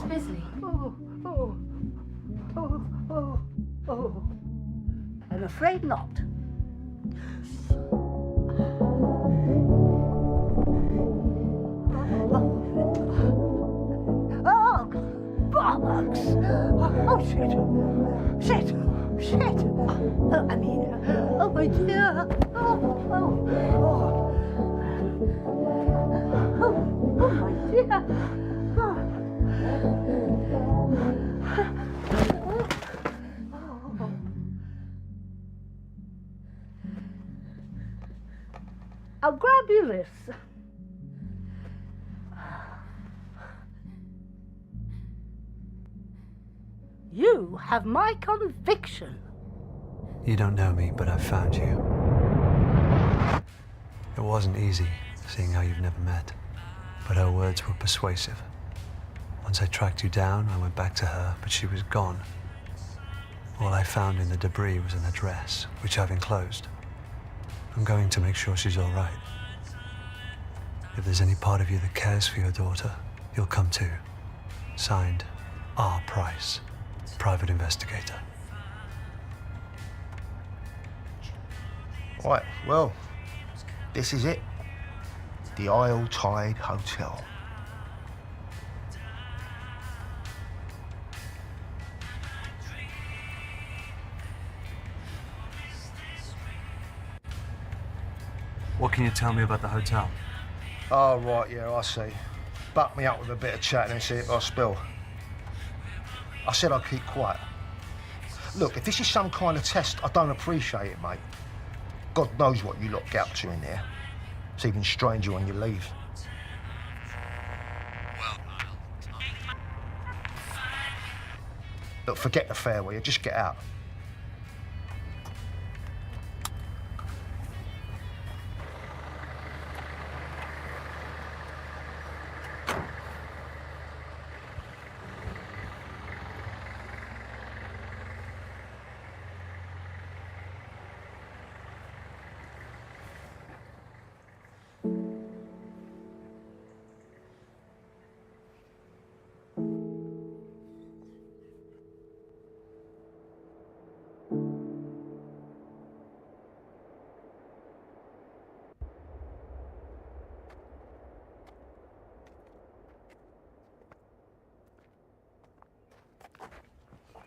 Bisley. Oh. I'm afraid not. Oh, bollocks! Oh, shit! I mean, oh my dear! Oh my dear! I'll grab you this. You have my conviction. You don't know me, but I've found you. It wasn't easy, seeing how you've never met, but her words were persuasive. Once I tracked you down, I went back to her, but she was gone. All I found in the debris was an address, which I've enclosed. I'm going to make sure she's all right. If there's any part of you that cares for your daughter, you'll come too. Signed, R. Price, private investigator. Right, well, this is it. The Isle Tide Hotel. What can you tell me about the hotel? Oh, right, yeah, I see. Buck me up with a bit of chat and see if I spill. I said I'd keep quiet. Look, if this is some kind of test, I don't appreciate it, mate. God knows what you lot get up to in there. It's even stranger when you leave. Look, forget the fare, will you? Just get out.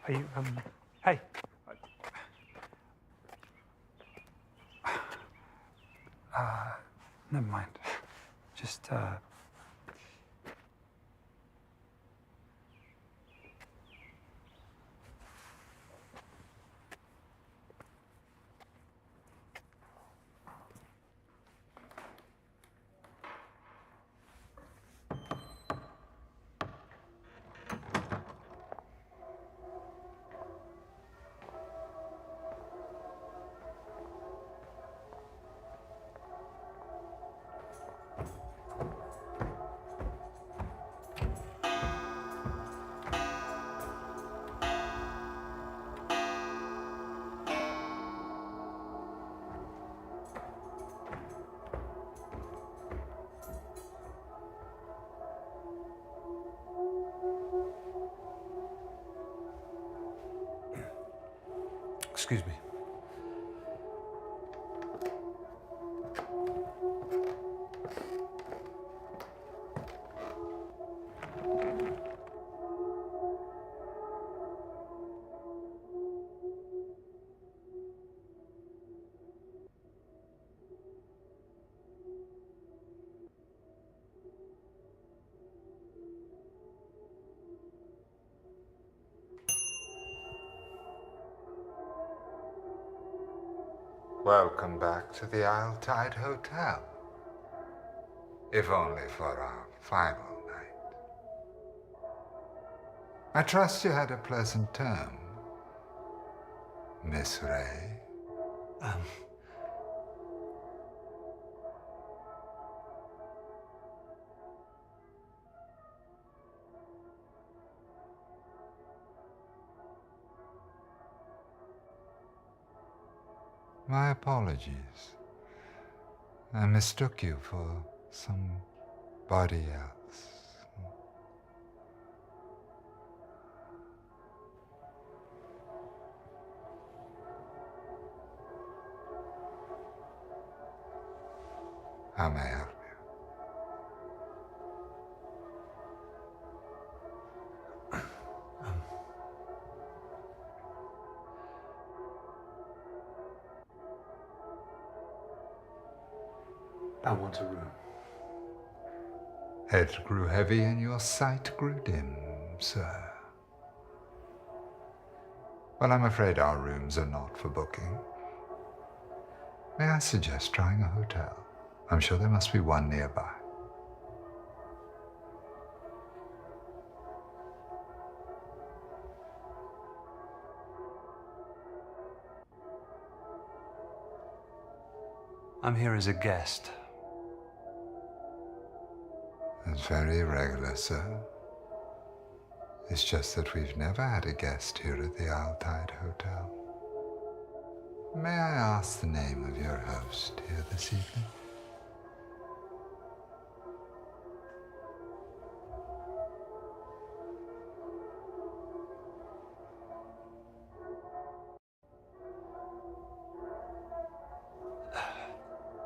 Are you, hey. Never mind. Just, excuse me. Welcome back to the Isle Tide Hotel. If only for our final night. I trust you had a pleasant term, Miss Ray. My apologies. I mistook you for somebody else. How may I help you? I want a room. Head grew heavy and your sight grew dim, sir. Well, I'm afraid our rooms are not for booking. May I suggest trying a hotel? I'm sure there must be one nearby. I'm here as a guest. That's very irregular, sir. It's just that we've never had a guest here at the Tide Hotel. May I ask the name of your host here this evening?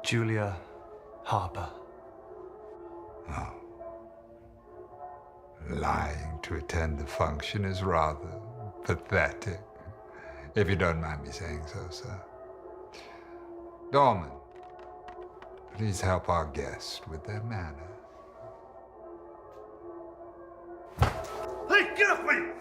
Julia Harper. Oh. Lying to attend the function is rather pathetic, if you don't mind me saying so, sir. Dorman, please help our guest with their manners. Hey, get off me!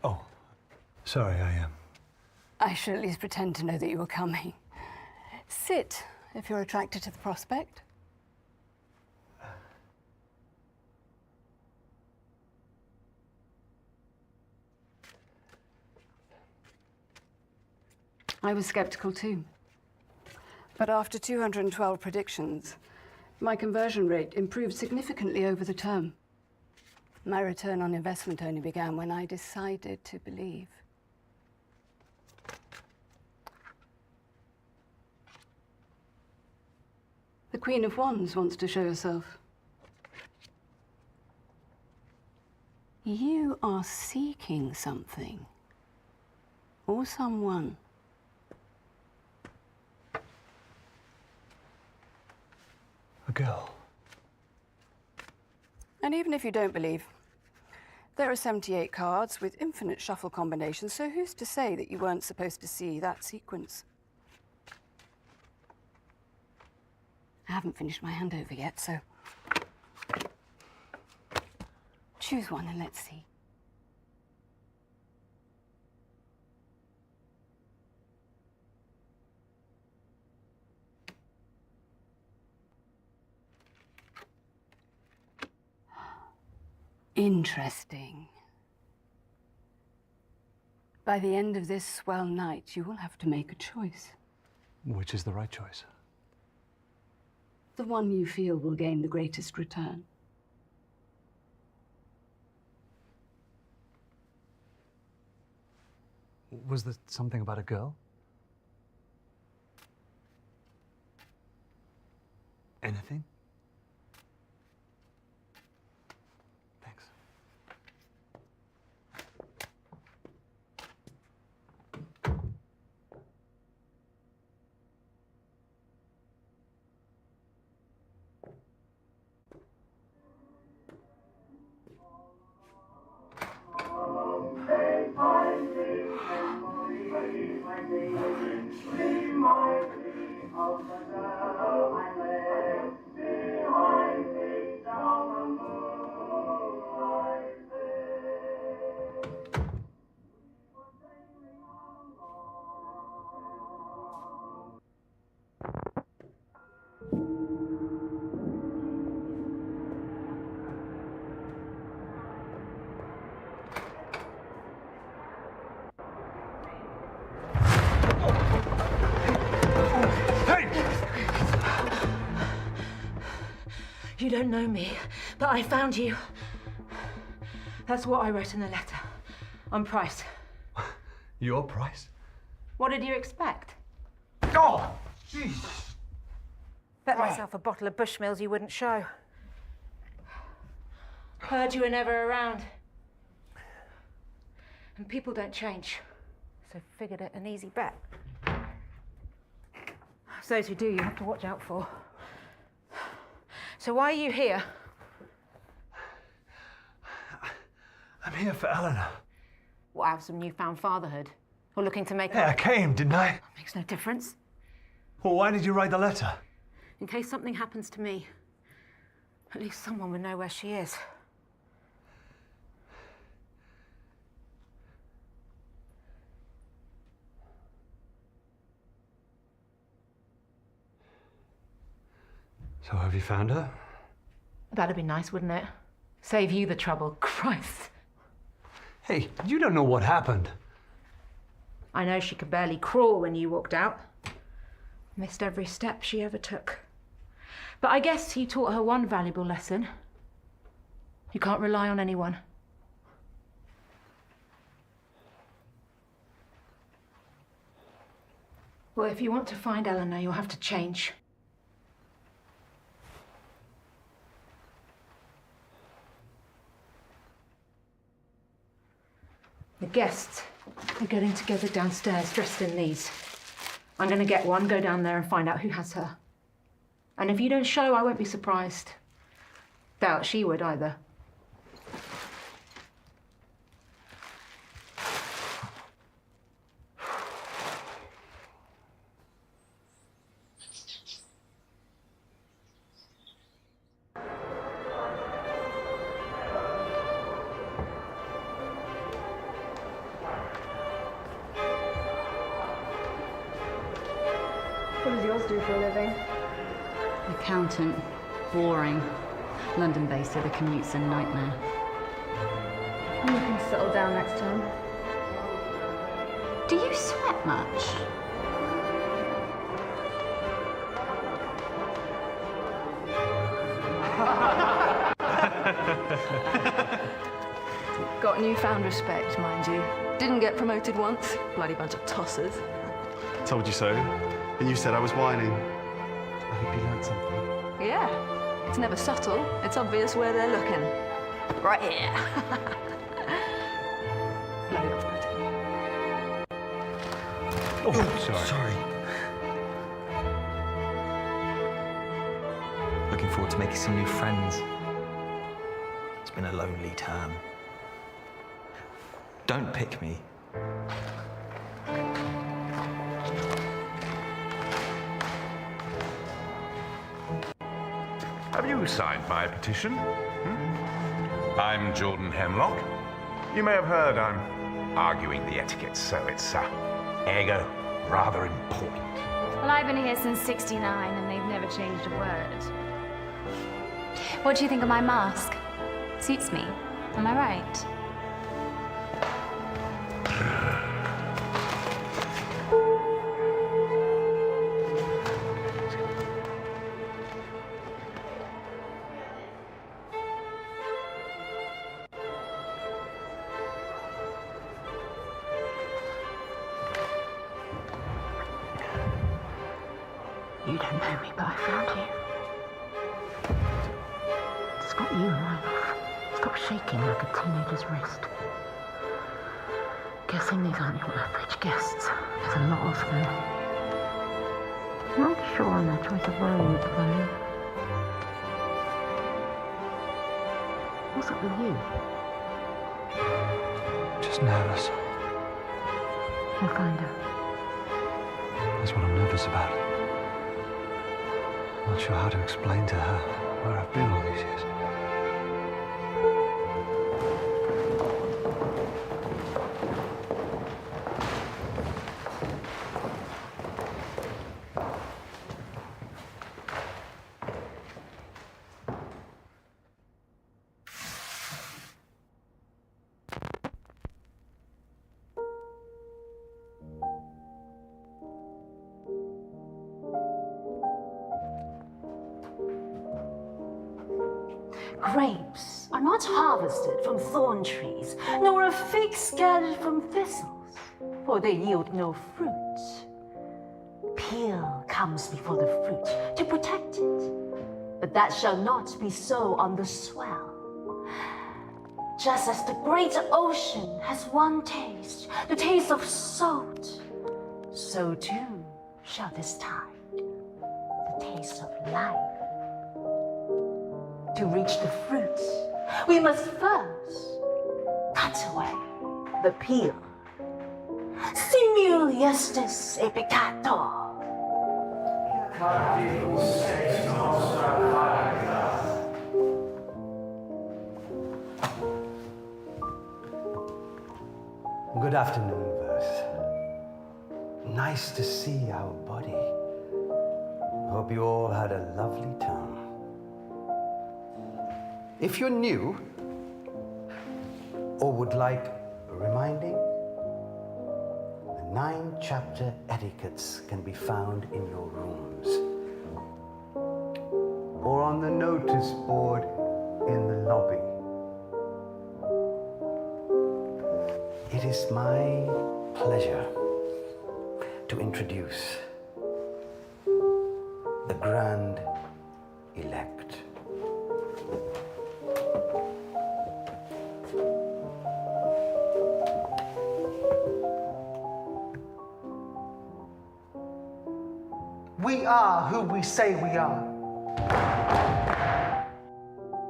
Oh, sorry, I should at least pretend to know that you were coming. Sit, if you're attracted to the prospect. I was skeptical too. But after 212 predictions, my conversion rate improved significantly over the term. My return on investment only began when I decided to believe. The Queen of Wands wants to show herself. You are seeking something. Or someone. A girl. And even if you don't believe, there are 78 cards with infinite shuffle combinations, so who's to say that you weren't supposed to see that sequence? I haven't finished my handover yet, so choose one and let's see. Interesting. By the end of this swell night, you will have to make a choice. Which is the right choice? The one you feel will gain the greatest return. Was there something about a girl? Anything? Thanks. You don't know me, but I found you. That's what I wrote in the letter. On price. Your price? What did you expect? Oh, jeez. Bet myself a bottle of Bushmills you wouldn't show. Heard you were never around. And people don't change. So figured it an easy bet. Those who do, you have to watch out for. So why are you here? I'm here for Eleanor. What, have some newfound fatherhood? Or looking to make Yeah, I came, didn't I? Makes no difference. Well, why did you write the letter? In case something happens to me, at least someone would know where she is. So have you found her? That'd be nice, wouldn't it? Save you the trouble. Christ. Hey, you don't know what happened. I know she could barely crawl when you walked out. Missed every step she ever took. But I guess you taught her one valuable lesson. You can't rely on anyone. Well, if you want to find Eleanor, you'll have to change. The guests are getting together downstairs, dressed in these. I'm going to get one, go down there and find out who has her. And if you don't show, I won't be surprised. Doubt she would either. What does yours do for a living? Accountant. Boring. London-based, so the commute's a nightmare. You can settle down next time. Do you sweat much? Got newfound respect, mind you. Didn't get promoted once. Bloody bunch of tossers. Told you so. And you said I was whining. I hope you learned something. Yeah. It's never subtle. It's obvious where they're looking. Right here. Bloody off-putting. Oh, sorry. Looking forward to making some new friends. It's been a lonely term. Don't pick me. Have you signed my petition? I'm Jordan Hemlock. You may have heard I'm arguing the etiquette, so it's ergo rather important. Well, I've been here since '69 and they've never changed a word. What do you think of my mask? Suits me. Am I right? You don't know me, but I found you. It's got you right off. Stop shaking like a teenager's wrist. Guessing these aren't your average guests. There's a lot of them. Not sure on their choice of road, though. What's up with you? Just nervous. What kind of? That's what I'm nervous about. Not sure how to explain to her where I've been all these years. Grapes are not harvested from thorn trees, nor are figs gathered from thistles, for they yield no fruit. Peel comes before the fruit to protect it, but that shall not be so on the swell. Just as the great ocean has one taste, the taste of salt, so too shall this tide, the taste of life. To reach the fruit, we must first cut away the peel. Simul justus et peccator. Good afternoon, Verse. Nice to see our body. Hope you all had a lovely time. If you're new or would like reminding, the 9-chapter etiquettes can be found in your rooms or on the notice board in the lobby. It is my pleasure to introduce the Grand Elect. We are who we say we are.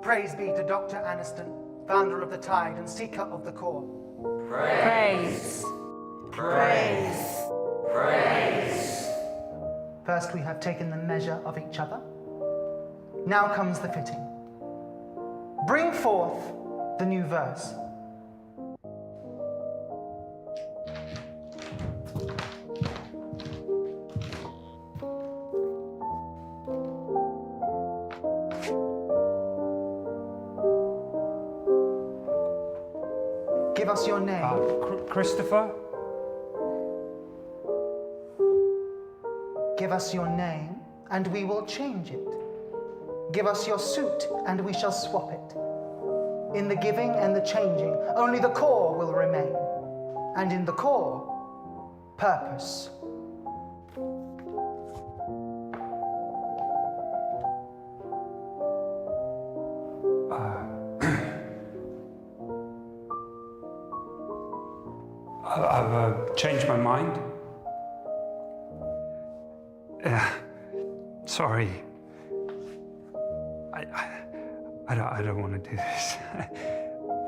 Praise be to Dr. Aniston, founder of the Tide and seeker of the core. Praise. Praise. Praise. First we have taken the measure of each other. Now comes the fitting. Bring forth the new verse. Give us your name. Christopher. Give us your name, and we will change it. Give us your suit, and we shall swap it. In the giving and the changing, only the core will remain. And in the core, purpose. I've changed my mind. Sorry. I don't want to do this.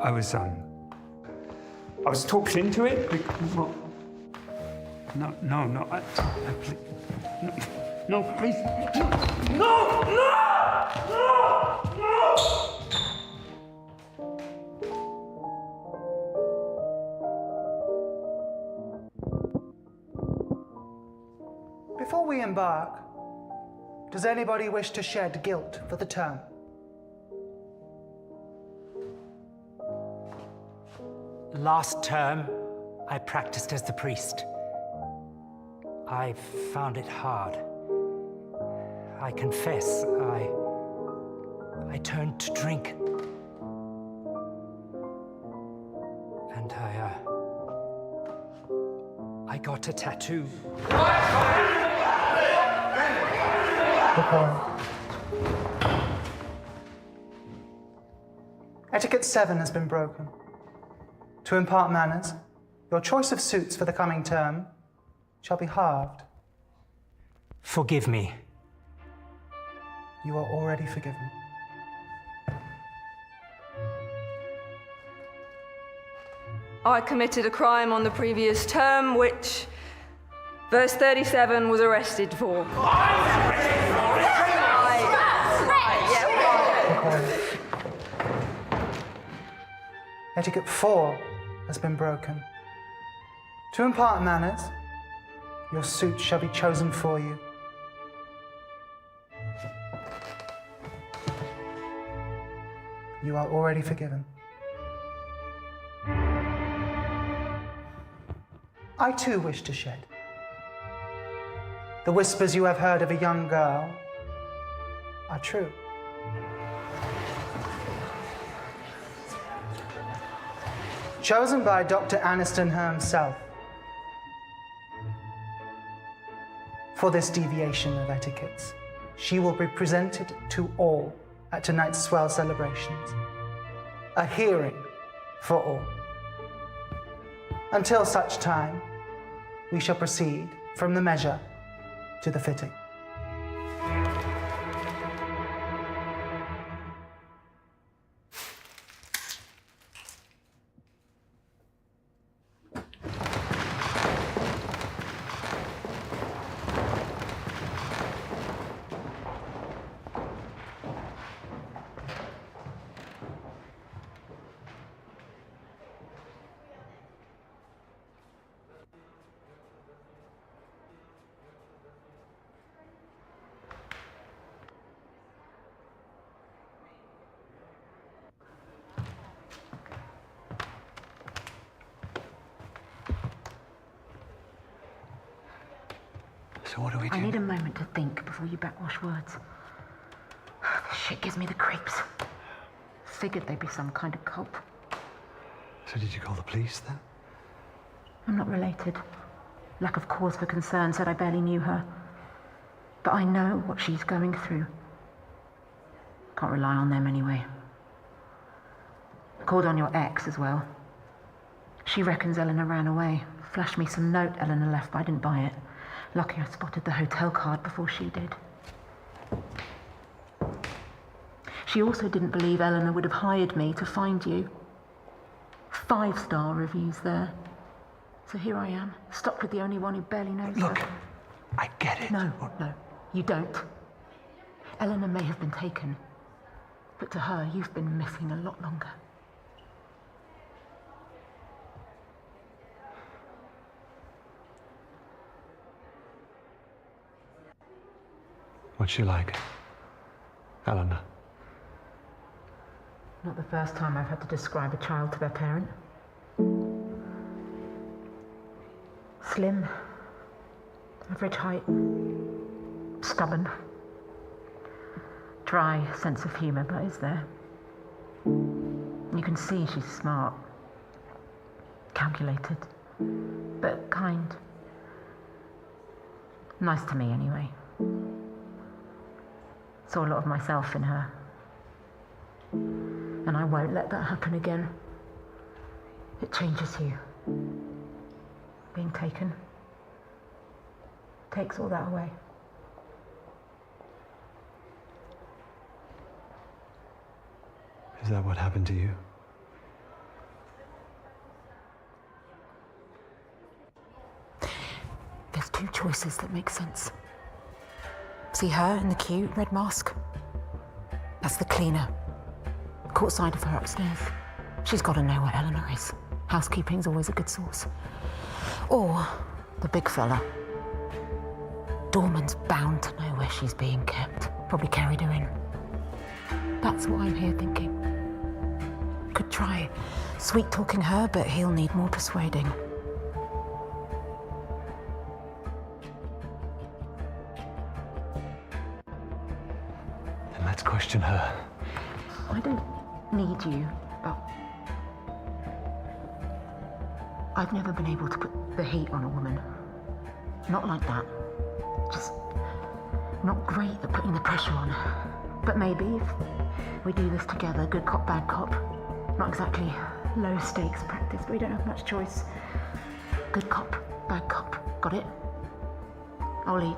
I was talked into it. Well, no, please, no, please, no. Before we embark, does anybody wish to shed guilt for the term? Last term, I practiced as the priest. I found it hard. I confess, I turned to drink. And I got a tattoo. Etiquette 7 has been broken. To impart manners, your choice of suits for the coming term shall be halved. Forgive me. You are already forgiven. I committed a crime on the previous term, which verse 37 was arrested for. Etiquette 4 has been broken. To impart manners, your suit shall be chosen for you. You are already forgiven. I too wish to shed. The whispers you have heard of a young girl are true. Chosen by Dr. Aniston himself for this deviation of etiquettes, she will be presented to all at tonight's swell celebrations. A hearing for all. Until such time, we shall proceed from the measure to the fitting. So what do we do? I need a moment to think before you backwash words. This shit gives me the creeps. Figured they'd be some kind of cult. So did you call the police then? I'm not related. Lack of cause for concern said I barely knew her. But I know what she's going through. Can't rely on them anyway. Called on your ex as well. She reckons Eleanor ran away. Flashed me some note Eleanor left, but I didn't buy it. Lucky I spotted the hotel card before she did. She also didn't believe Eleanor would have hired me to find you. 5-star reviews there. So here I am, stuck with the only one who barely knows Look, her. I get it. No, you don't. Eleanor may have been taken, but to her, you've been missing a lot longer. What's she like? Eleanor? Not the first time I've had to describe a child to their parent. Slim, average height, stubborn, dry sense of humour, but is there. You can see she's smart, calculated, but kind. Nice to me, anyway. Saw a lot of myself in her. And I won't let that happen again. It changes you. Being taken takes all that away. Is that what happened to you? There's two choices that make sense. See her in the queue, red mask? That's the cleaner. Caught sight of her upstairs. She's got to know where Eleanor is. Housekeeping's always a good source. Or the big fella. Dorman's bound to know where she's being kept. Probably carried her in. That's what I'm here thinking. Could try sweet-talking her, but he'll need more persuading. Then let's question her. I don't need you, but I've never been able to put the heat on a woman. Not like that. Just not great at putting the pressure on. But maybe if we do this together, good cop, bad cop. Not exactly low stakes practice, but we don't have much choice. Good cop, bad cop. Got it? I'll lead.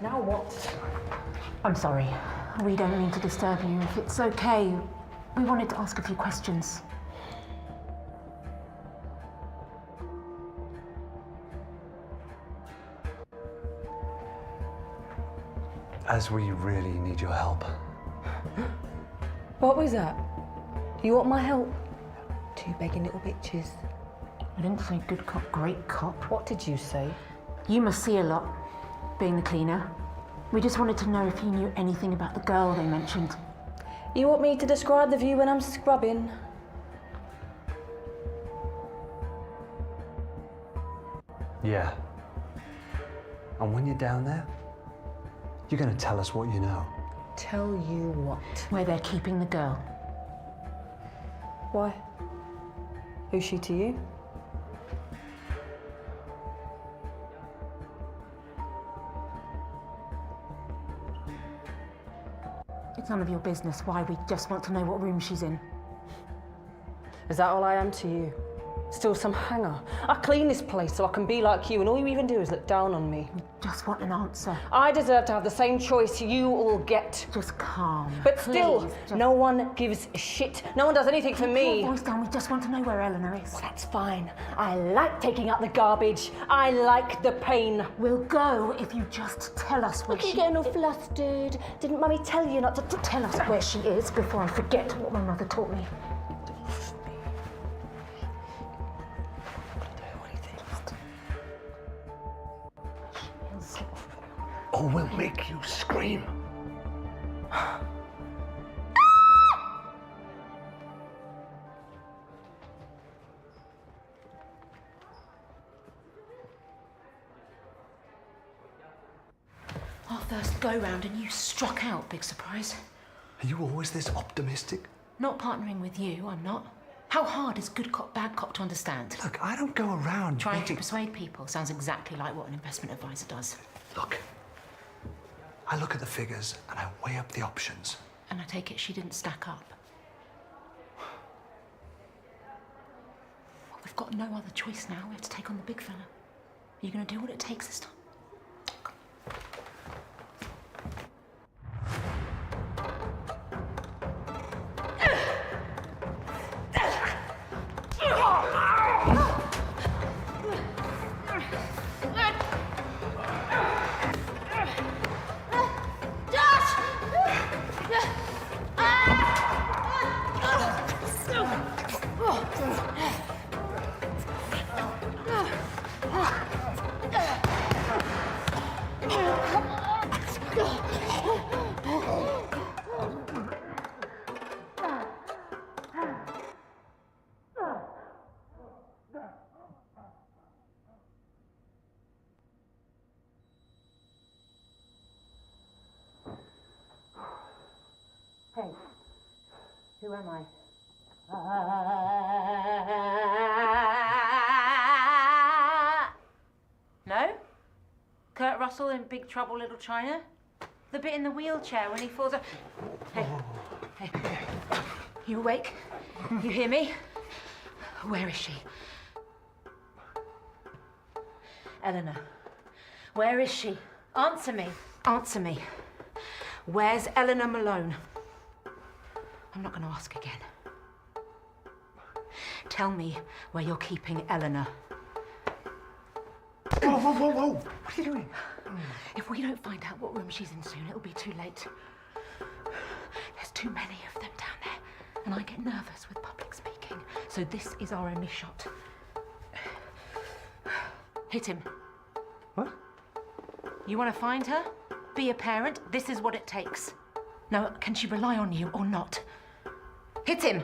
Now what? I'm sorry. We don't mean to disturb you. If it's okay, we wanted to ask a few questions. As we really need your help. What was that? You want my help? Two begging little bitches. I didn't say good cop, great cop. What did you say? You must see a lot, being the cleaner. We just wanted to know if you knew anything about the girl they mentioned. You want me to describe the view when I'm scrubbing? Yeah. And when you're down there, you're gonna tell us what you know. Tell you what? Where they're keeping the girl. Why? Who's she to you? It's none of your business why. We just want to know what room she's in. Is that all I am to you? Still some hanger? I clean this place so I can be like you, and all you even do is look down on me. Just want an answer. I deserve to have the same choice you all get. Just calm. But Please, still, no one gives a shit. No one does anything for me. Keep your voice down. We just want to know where Eleanor is. Well, that's fine. I like taking out the garbage. I like the pain. We'll go if you just tell us where Look, she you're getting all flustered. Didn't Mummy tell you not to tell us where she is before I forget what my mother taught me? Or we'll make you scream. Our first go-round and you struck out, big surprise. Are you always this optimistic? Not partnering with you, I'm not. How hard is good cop, bad cop to understand? Look, I don't go around Trying to persuade people sounds exactly like what an investment advisor does. Look, I look at the figures and I weigh up the options. And I take it she didn't stack up. Well, we've got no other choice now. We have to take on the big fella. Are you going to do what it takes this time? Who am I? No? Kurt Russell in Big Trouble, Little China? The bit in the wheelchair when he falls off. Hey, hey, you awake? You hear me? Where is she? Eleanor, where is she? Answer me. Answer me. Where's Eleanor Malone? I'm not going to ask again. Tell me where you're keeping Eleanor. Whoa, whoa, whoa, whoa! What are you doing? If we don't find out what room she's in soon, it'll be too late. There's too many of them down there, and I get nervous with public speaking. So this is our only shot. Hit him. What? You want to find her? Be a parent? This is what it takes. Now, can she rely on you or not? Hit him!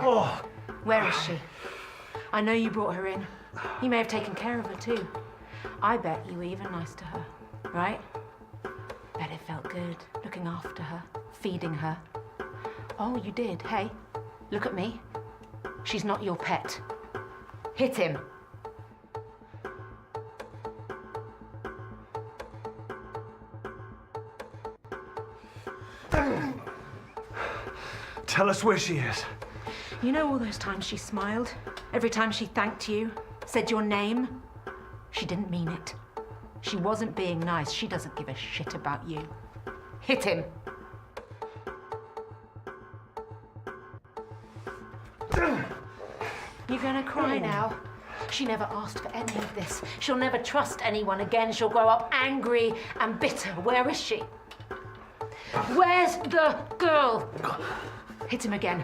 Oh. Where is she? I know you brought her in. You may have taken care of her too. I bet you were even nice to her, right? Bet it felt good, looking after her, feeding her. Oh, you did. Hey, look at me. She's not your pet. Hit him. Tell us where she is. You know all those times she smiled? Every time she thanked you, said your name? She didn't mean it. She wasn't being nice. She doesn't give a shit about you. Hit him. You're gonna cry now? She never asked for any of this. She'll never trust anyone again. She'll grow up angry and bitter. Where is she? Where's the girl? Hit him again.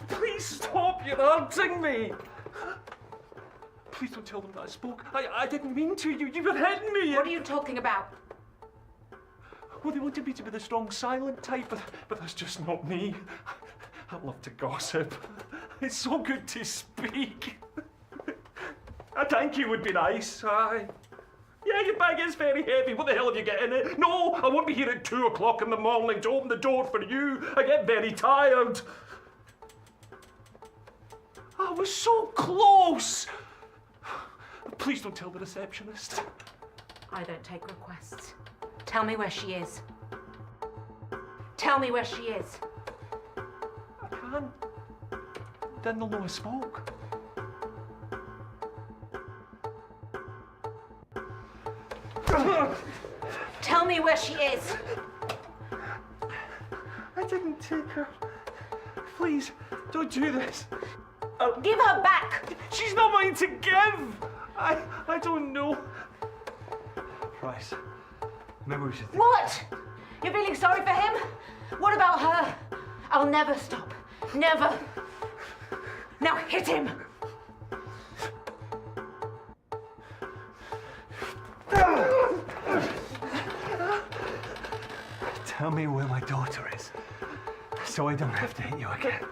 Please stop, you're hurting me. Please don't tell them that I spoke. I didn't mean to. You were hitting me. What are you talking about? Well, they wanted me to be the strong, silent type, but that's just not me. I love to gossip. It's so good to speak. A thank you would be nice, aye. Yeah, your bag is very heavy. What the hell have you got in it? No, I won't be here at 2 o'clock in the morning to open the door for you. I get very tired. I was so close. Please don't tell the receptionist. I don't take requests. Tell me where she is. Tell me where she is. I can't. Then they'll know I spoke. Tell me where she is. I didn't take her. Please, don't do this. Give her back. She's not mine to give. I don't know. Right. Maybe we should think. What? You're feeling sorry for him? What about her? I'll never stop. Never. Now hit him. Tell me where my daughter is, so I don't have to hit you again.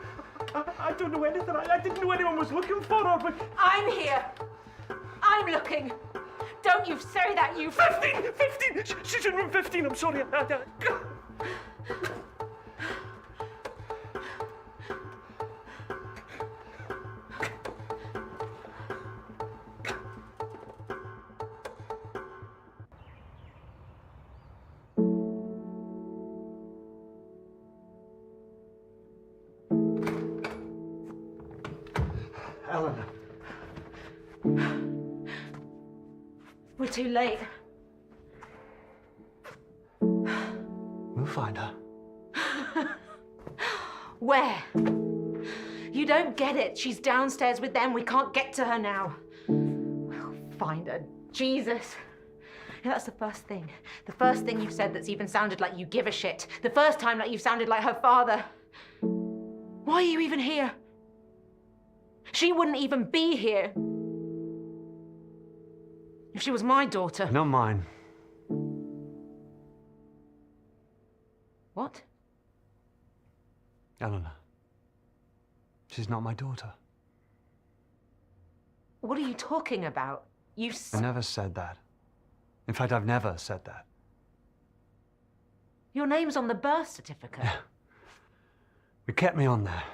I don't know anything. I didn't know anyone was looking for her, but... I'm here. I'm looking. Don't you say that, you... 15! 15! She's in room 15, I'm sorry. Eleanor. We're too late. We'll find her. Where? You don't get it. She's downstairs with them. We can't get to her now. We'll find her. Jesus. Yeah, that's the first thing. The first thing you've said that's even sounded like you give a shit. The first time that you've sounded like her father. Why are you even here? She wouldn't even be here if she was my daughter. Not mine. What? Eleanor. She's not my daughter. What are you talking about? I never said that. In fact, I've never said that. Your name's on the birth certificate. Yeah. We kept me on there.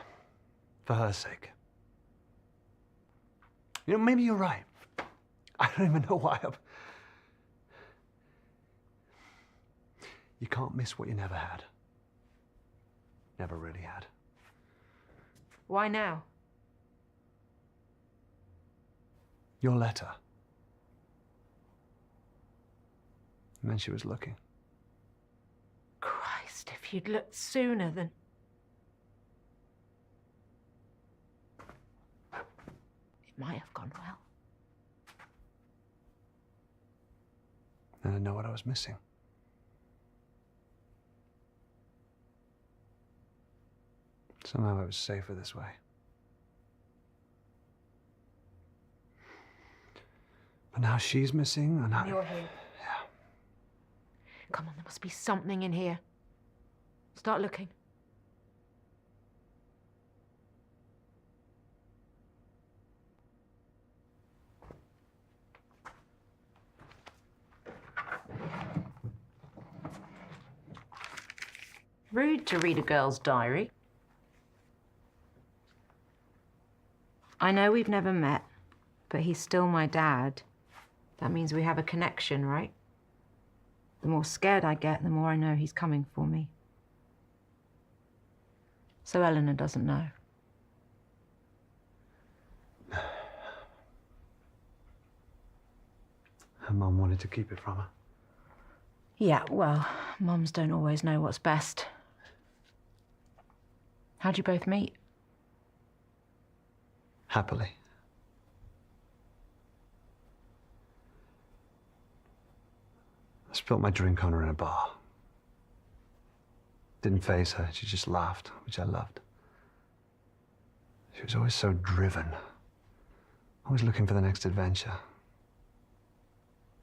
For her sake. You know, maybe you're right. I don't even know why I'm... You can't miss what you never had. Never really had. Why now? Your letter. It meant she was looking. Christ, if you'd looked sooner then... It might have gone well. And I know what I was missing. Somehow it was safer this way. But now she's missing, and You're here. Yeah. Come on, there must be something in here. Start looking. Rude to read a girl's diary. I know we've never met, but he's still my dad. That means we have a connection, right? The more scared I get, the more I know he's coming for me. So Eleanor doesn't know. Her mum wanted to keep it from her. Yeah, well, mums don't always know what's best. How'd you both meet? Happily. I spilled my drink on her in a bar. Didn't faze her, she just laughed, which I loved. She was always so driven, always looking for the next adventure.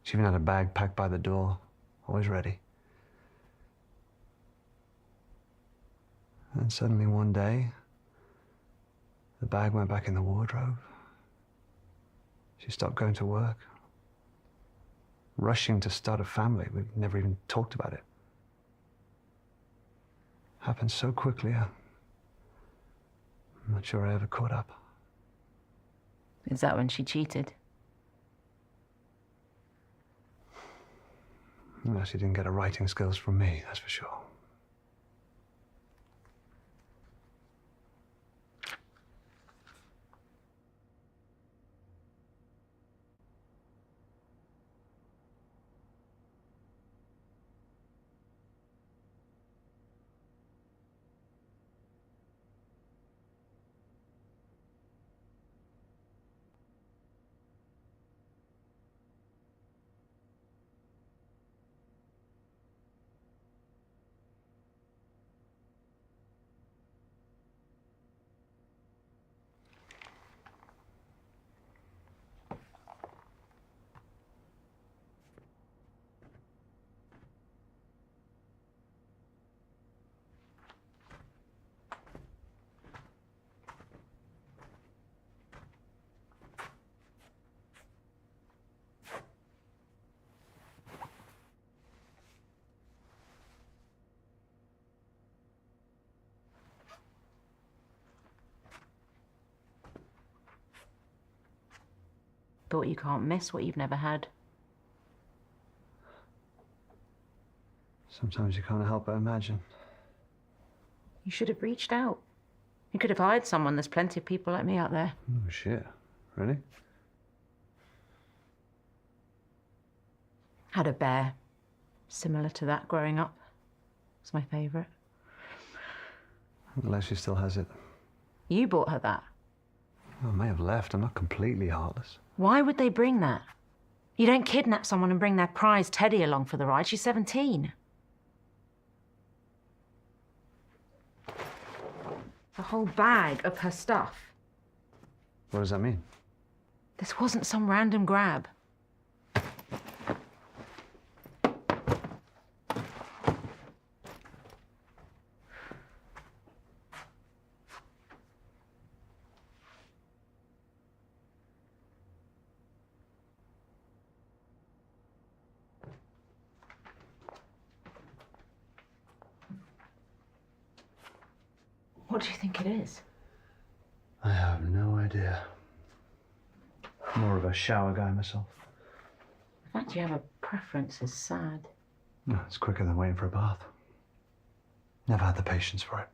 She even had a bag packed by the door, always ready. And suddenly one day, the bag went back in the wardrobe. She stopped going to work. Rushing to start a family. We've never even talked about it. Happened so quickly, I'm not sure I ever caught up. Is that when she cheated? No, she didn't get her writing skills from me, that's for sure. Thought you can't miss what you've never had. Sometimes you can't help but imagine. You should have reached out. You could have hired someone. There's plenty of people like me out there. Oh, shit. Really? Had a bear. Similar to that growing up. It's my favourite. I'm glad she still has it. You bought her that. I may have left. I'm not completely heartless. Why would they bring that? You don't kidnap someone and bring their prize Hediye along for the ride. She's 17. A whole bag of her stuff. What does that mean? This wasn't some random grab. What do you think it is? I have no idea. More of a shower guy myself. The fact you have a preference is sad. No, it's quicker than waiting for a bath. Never had the patience for it.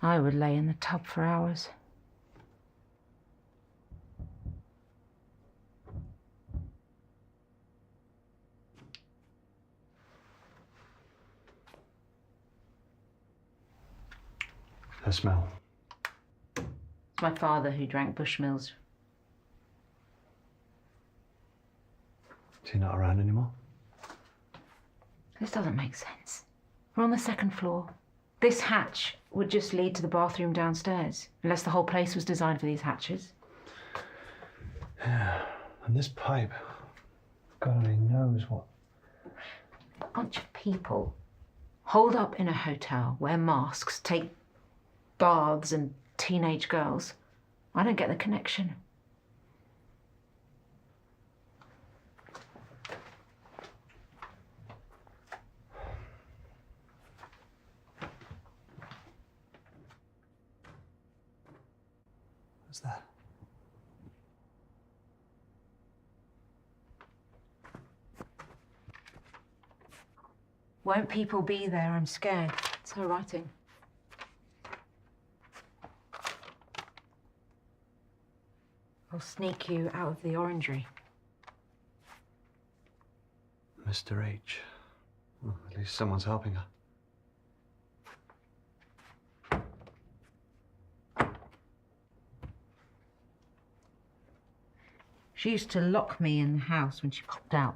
I would lay in the tub for hours. The smell. It's my father who drank Bushmills. Is he not around anymore? This doesn't make sense. We're on the second floor. This hatch would just lead to the bathroom downstairs, unless the whole place was designed for these hatches. Yeah, and this pipe, God only knows what. A bunch of people holed up in a hotel, wear masks, take baths and teenage girls. I don't get the connection. What's that? Won't people be there? I'm scared. It's her writing. I'll sneak you out of the orangery. Mr. H. Well, at least someone's helping her. She used to lock me in the house when she popped out.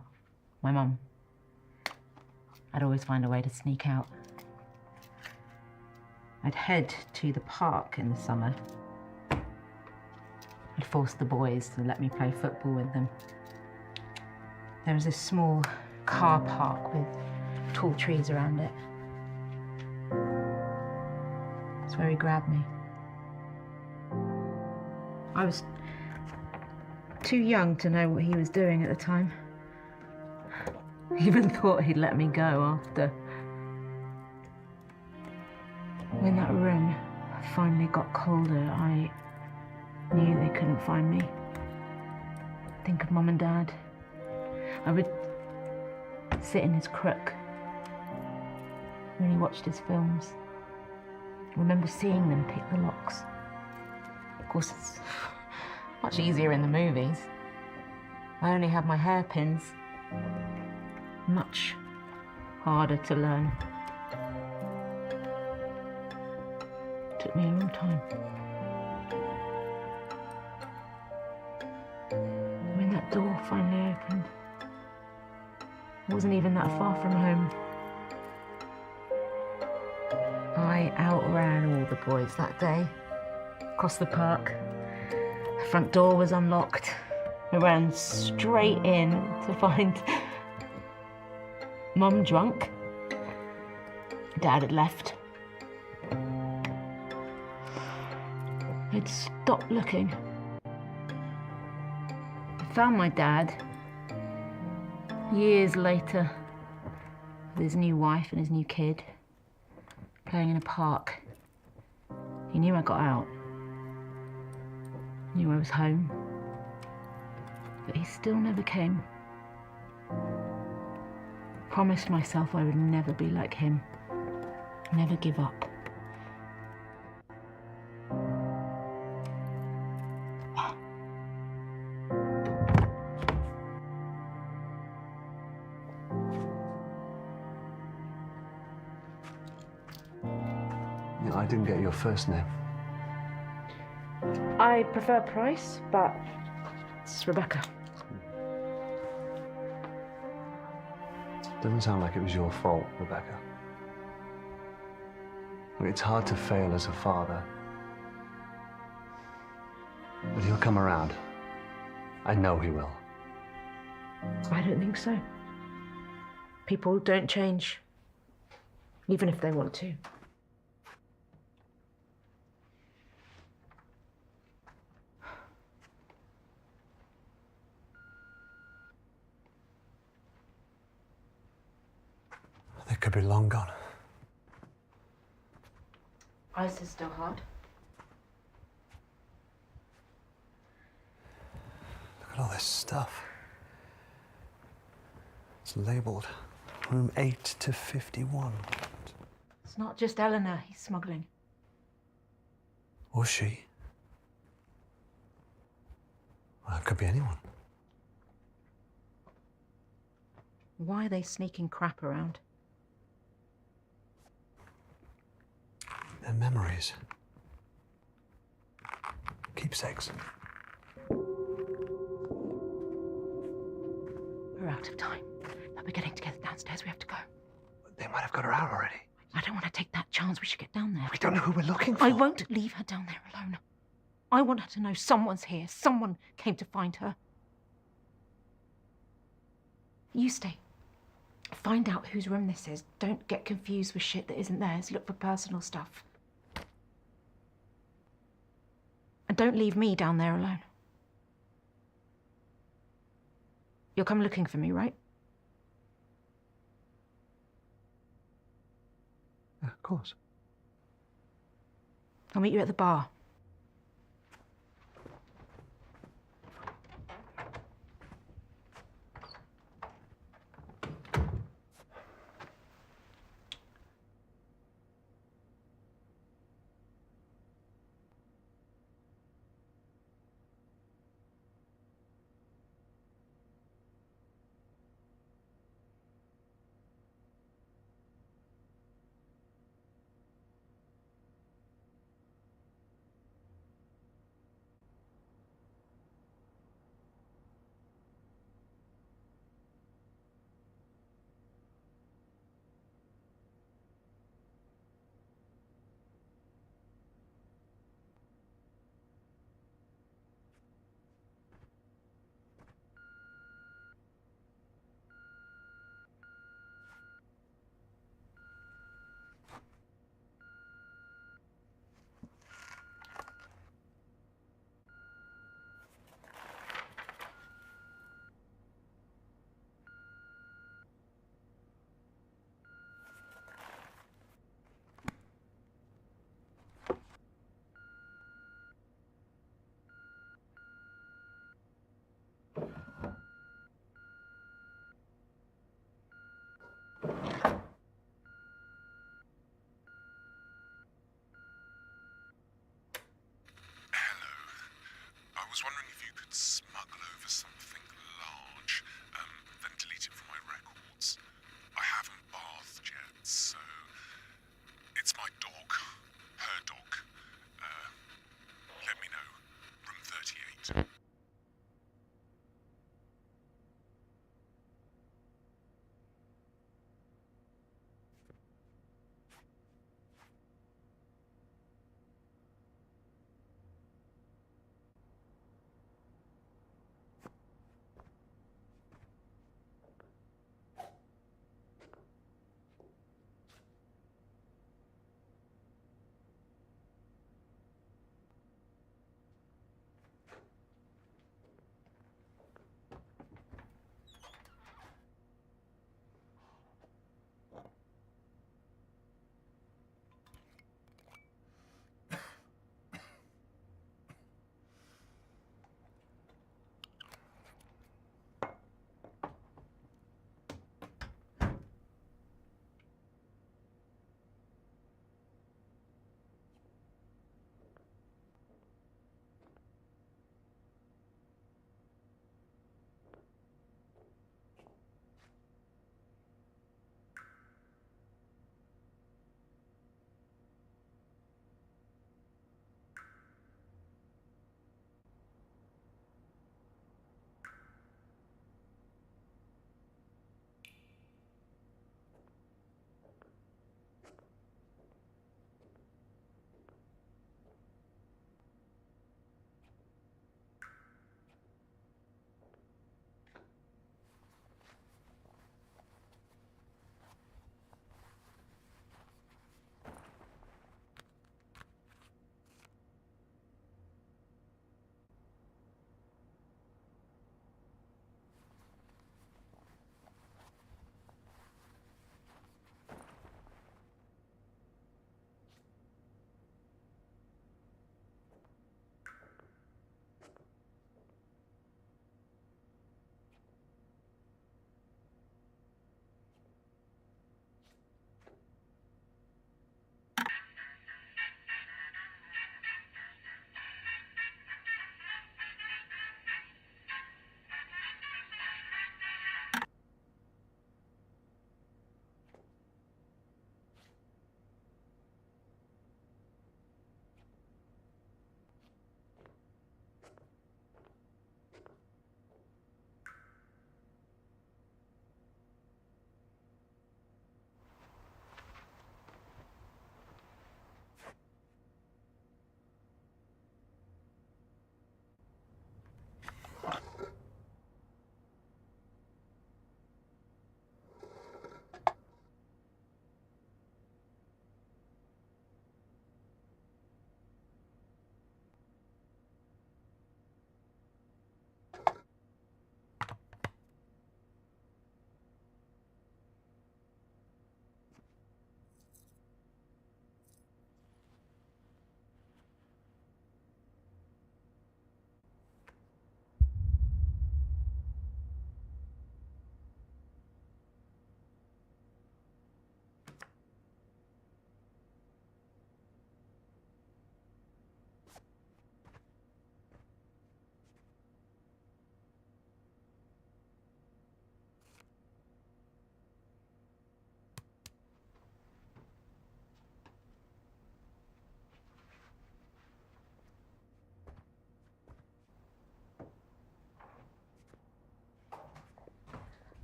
My mum. I'd always find a way to sneak out. I'd head to the park in the summer. I'd force the boys to let me play football with them. There was this small car park with tall trees around it. That's where he grabbed me. I was too young to know what he was doing at the time. I even thought he'd let me go after. When that room finally got colder, I knew they couldn't find me. Think of Mum and Dad. I would sit in his crook when he watched his films. I remember seeing them pick the locks. Of course, it's much easier in the movies. I only had my hairpins. Much harder to learn. Took me a long time. When that door finally opened, I wasn't even that far from home. I outran all the boys that day. Across the park. The front door was unlocked. I ran straight in to find Mum drunk. Dad had left. I'd stopped looking. I found my dad years later with his new wife and his new kid playing in a park. He knew I got out. Knew I was home. But he still never came. Promised myself I would never be like him. Never give up. I didn't get your first name. I prefer Price, but it's Rebecca. Doesn't sound like it was your fault, Rebecca. It's hard to fail as a father. But he'll come around. I know he will. I don't think so. People don't change, even if they want to. It could be long gone. Ice is still hard. Look at all this stuff. It's labelled room 8 to 51. It's not just Eleanor he's smuggling. Or she. Well, it could be anyone. Why are they sneaking crap around? They're memories. Keepsakes. We're out of time. But we're getting together downstairs. We have to go. They might have got her out already. I don't want to take that chance. We should get down there. We don't know who we're looking for. I won't leave her down there alone. I want her to know someone's here. Someone came to find her. You stay. Find out whose room this is. Don't get confused with shit that isn't theirs. Look for personal stuff. And don't leave me down there alone. You'll come looking for me, right? Yeah, of course. I'll meet you at the bar.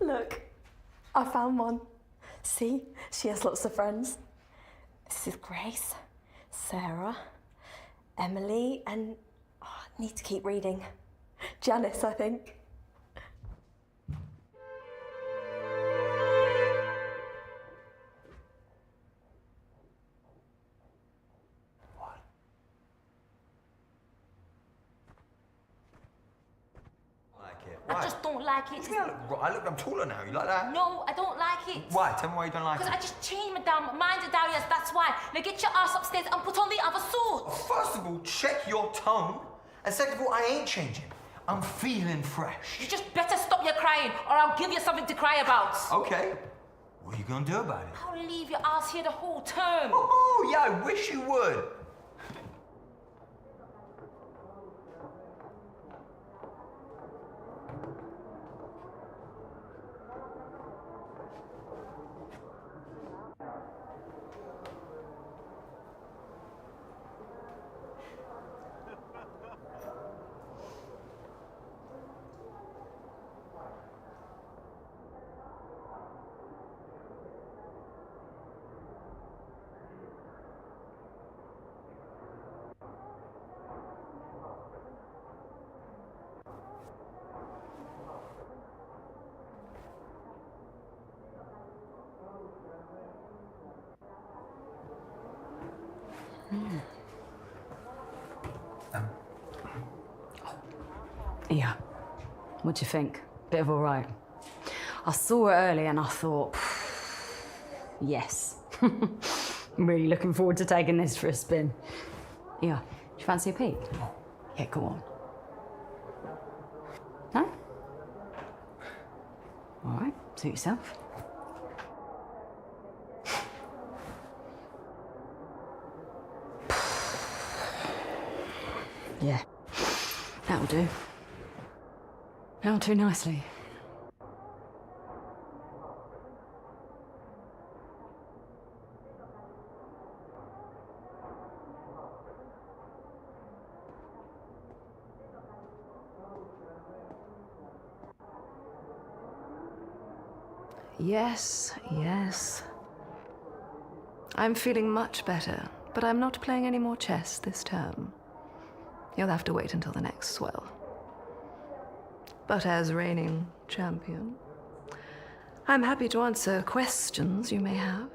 Look, I found one. See, she has lots of friends. This is Grace, Sarah, Emily, and I need to keep reading. Janice, I think. Why? I just don't like it. I look, I'm taller now. You like that? No, I don't like it. Why? Tell me why you don't like it. Because I just changed my damn mind down, yes, that's why. Now get your ass upstairs and put on the other suit. First of all, check your tone. And second of all, I ain't changing. I'm feeling fresh. You just better stop your crying, or I'll give you something to cry about. Okay. What are you gonna do about it? I'll leave your ass here the whole term. Oh, yeah, I wish you would. Yeah. What do you think? Bit of all right. I saw it early and I thought, yes. I'm really looking forward to taking this for a spin. Yeah. Do you fancy a peek? Yeah, go on. No? All right, suit yourself. Yeah, that'll do. That'll do nicely. Yes, yes. I'm feeling much better, but I'm not playing any more chess this term. You'll have to wait until the next swell. But as reigning champion, I'm happy to answer questions you may have.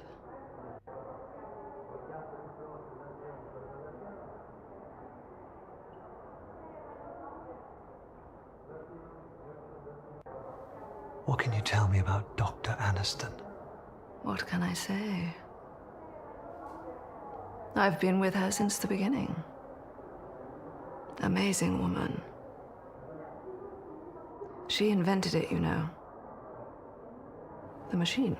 What can you tell me about Dr. Aniston? What can I say? I've been with her since the beginning. Amazing woman. She invented it, you know. The machine.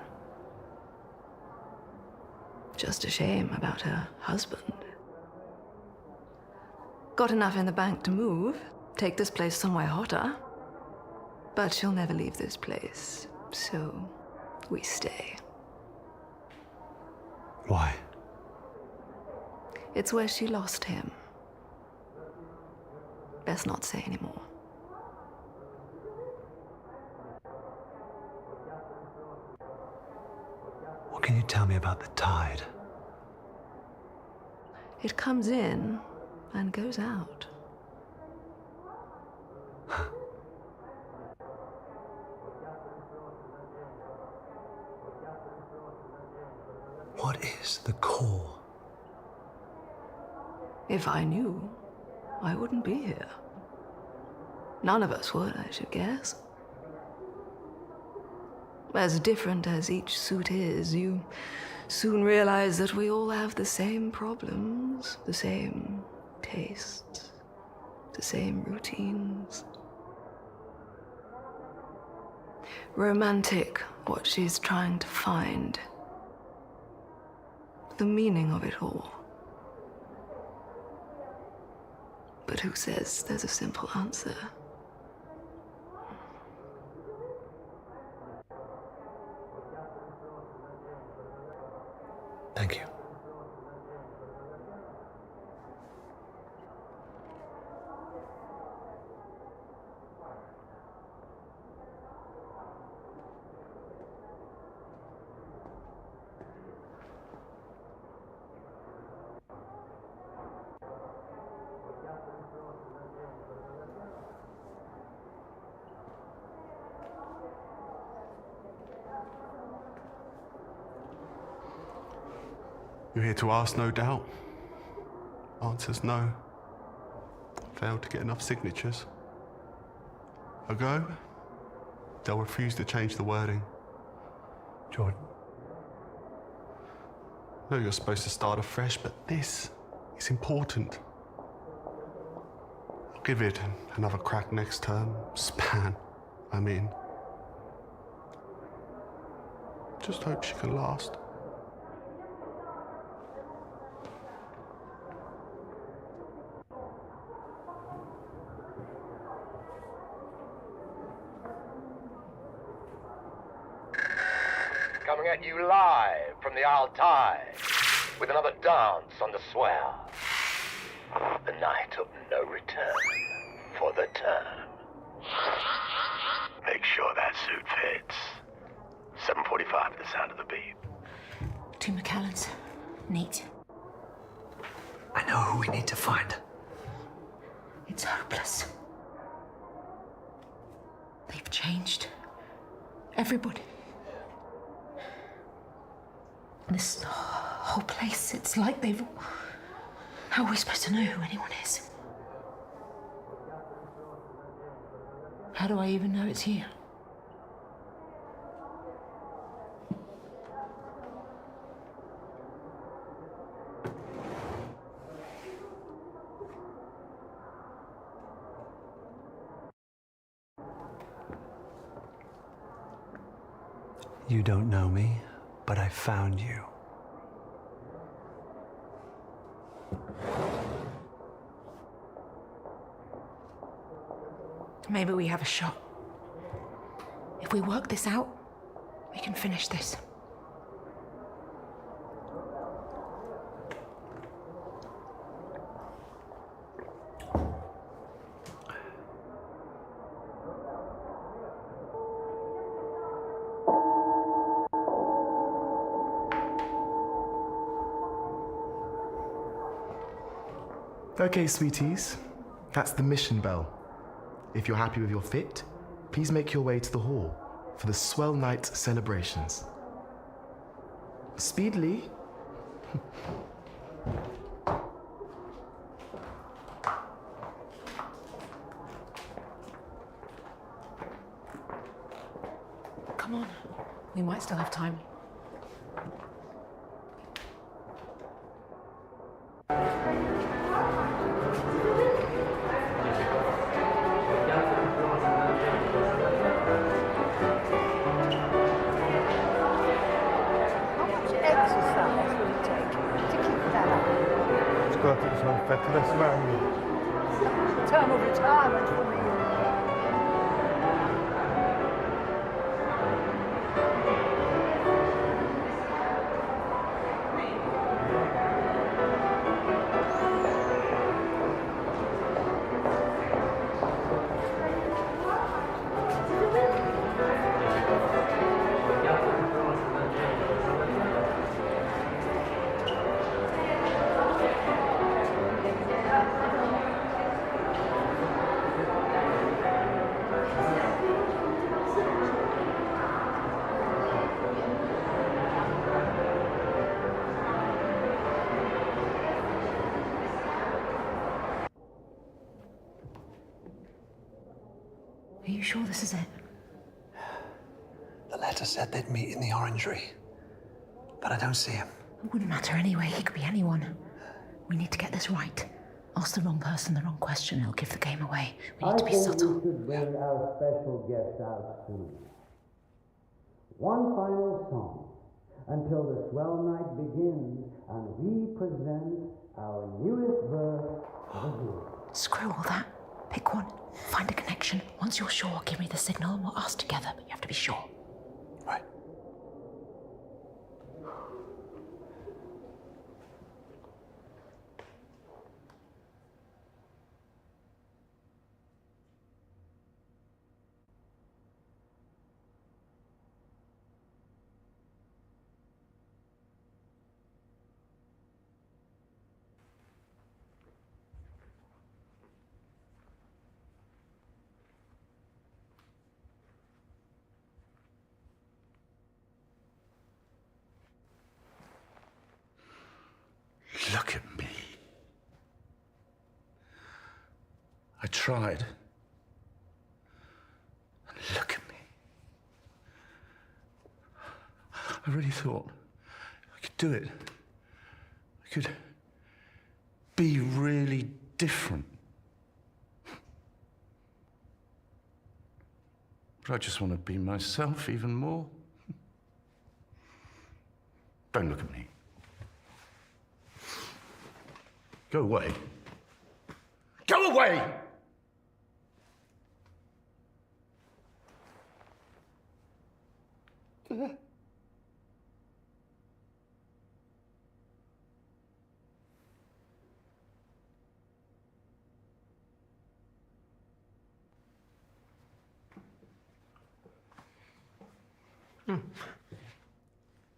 Just a shame about her husband. Got enough in the bank to move, take this place somewhere hotter. But she'll never leave this place, so we stay. Why? It's where she lost him. Best not say anymore. What can you tell me about the tide? It comes in and goes out. What is the core? If I knew, I wouldn't be here. None of us would, I should guess. As different as each suit is, you soon realize that we all have the same problems, the same tastes, the same routines. Romantic, what she's trying to find. The meaning of it all. But who says there's a simple answer? Thank you. You're here to ask, no doubt. Answer's no. Failed to get enough signatures. A go? They'll refuse to change the wording. Jordan. No, you're supposed to start afresh, but this is important. I'll give it another crack next term. Span, I mean. Just hope she can last. Coming at you live from the Altai with another dance on the swell. The night of no return for the term. Make sure that suit fits. 7:45 at the sound of the beep. 2 McAllens. Neat. I know who we need to find. It's hopeless. They've changed. Everybody. This whole place, it's like they've... How are we supposed to know who anyone is? How do I even know it's you? You don't know me, but I found you. Maybe we have a shot. If we work this out, we can finish this. Okay, sweeties, that's the mission bell. If you're happy with your fit, please make your way to the hall for the Swell Night celebrations. Speedily. Come on, we might still have time. Term of retirement for me. Are you sure this is it? The letter said they'd meet in the orangery, but I don't see him. It wouldn't matter anyway, he could be anyone. We need to get this right. Ask the wrong person the wrong question, it'll give the game away. We need to be subtle. We should bring our special guest out soon. One final song until the swell night begins and we present our newest verse of the year. Screw all that. Pick one. Find a connection. Once you're sure, give me the signal and we'll ask together, but you have to be sure. Right. I tried. And look at me. I really thought I could do it. I could be really different. But I just want to be myself even more. Don't look at me. Go away. Go away!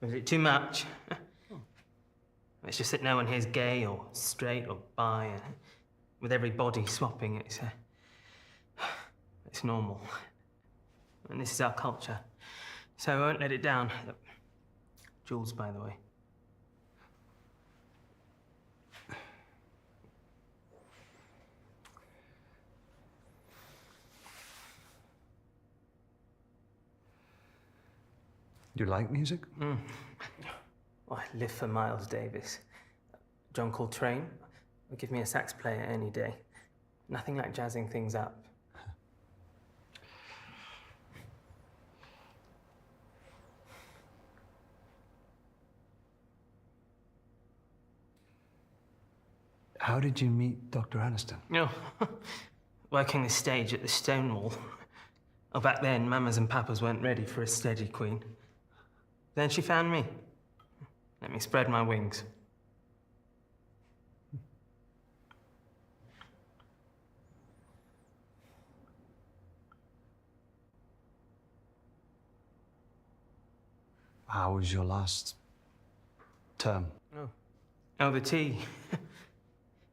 Was it too much? It's just that no one here's gay or straight or bi. With every body swapping, it's normal. And this is our culture. So I won't let it down. Jules, by the way. You like music? Oh, I live for Miles Davis. John Coltrane would give me a sax player any day. Nothing like jazzing things up. How did you meet Dr. Aniston? Oh, working the stage at the Stonewall. Oh, back then, mamas and papas weren't ready for a steady queen. Then she found me. Let me spread my wings. How was your last term? Oh, the tea.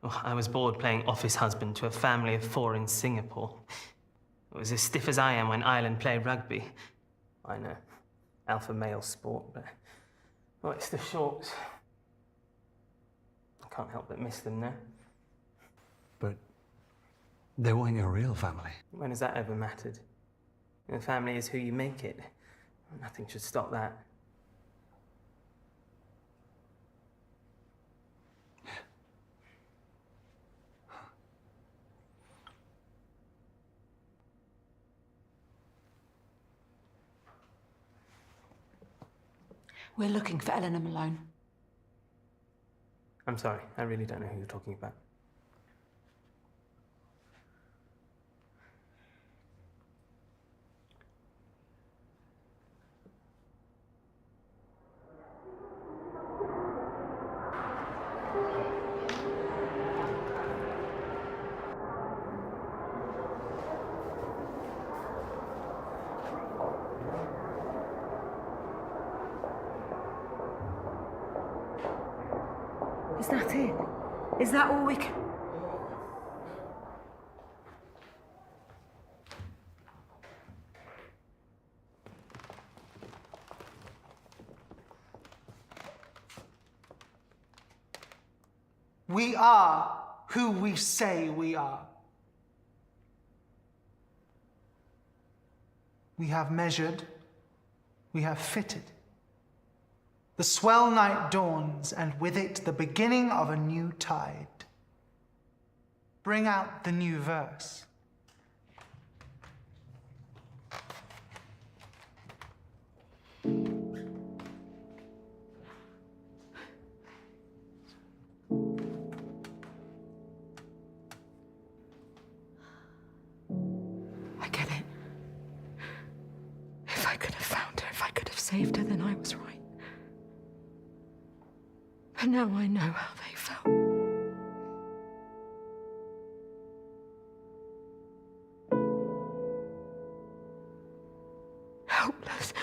Oh, I was bored playing office husband to a family of 4 in Singapore. It was as stiff as I am when Ireland play rugby. I know, alpha male sport, but... Oh, it's the shorts. I can't help but miss them now. But they weren't your real family. When has that ever mattered? The family is who you make it. Nothing should stop that. We're looking for Eleanor Malone. I'm sorry, I really don't know who you're talking about. Is that it? Is that all we can... We are who we say we are. We have measured, we have fitted. The swell night dawns, and with it the beginning of a new tide. Bring out the new verse. I get it. If I could have found her, if I could have saved her, then I was right. But now I know how they felt. Helpless.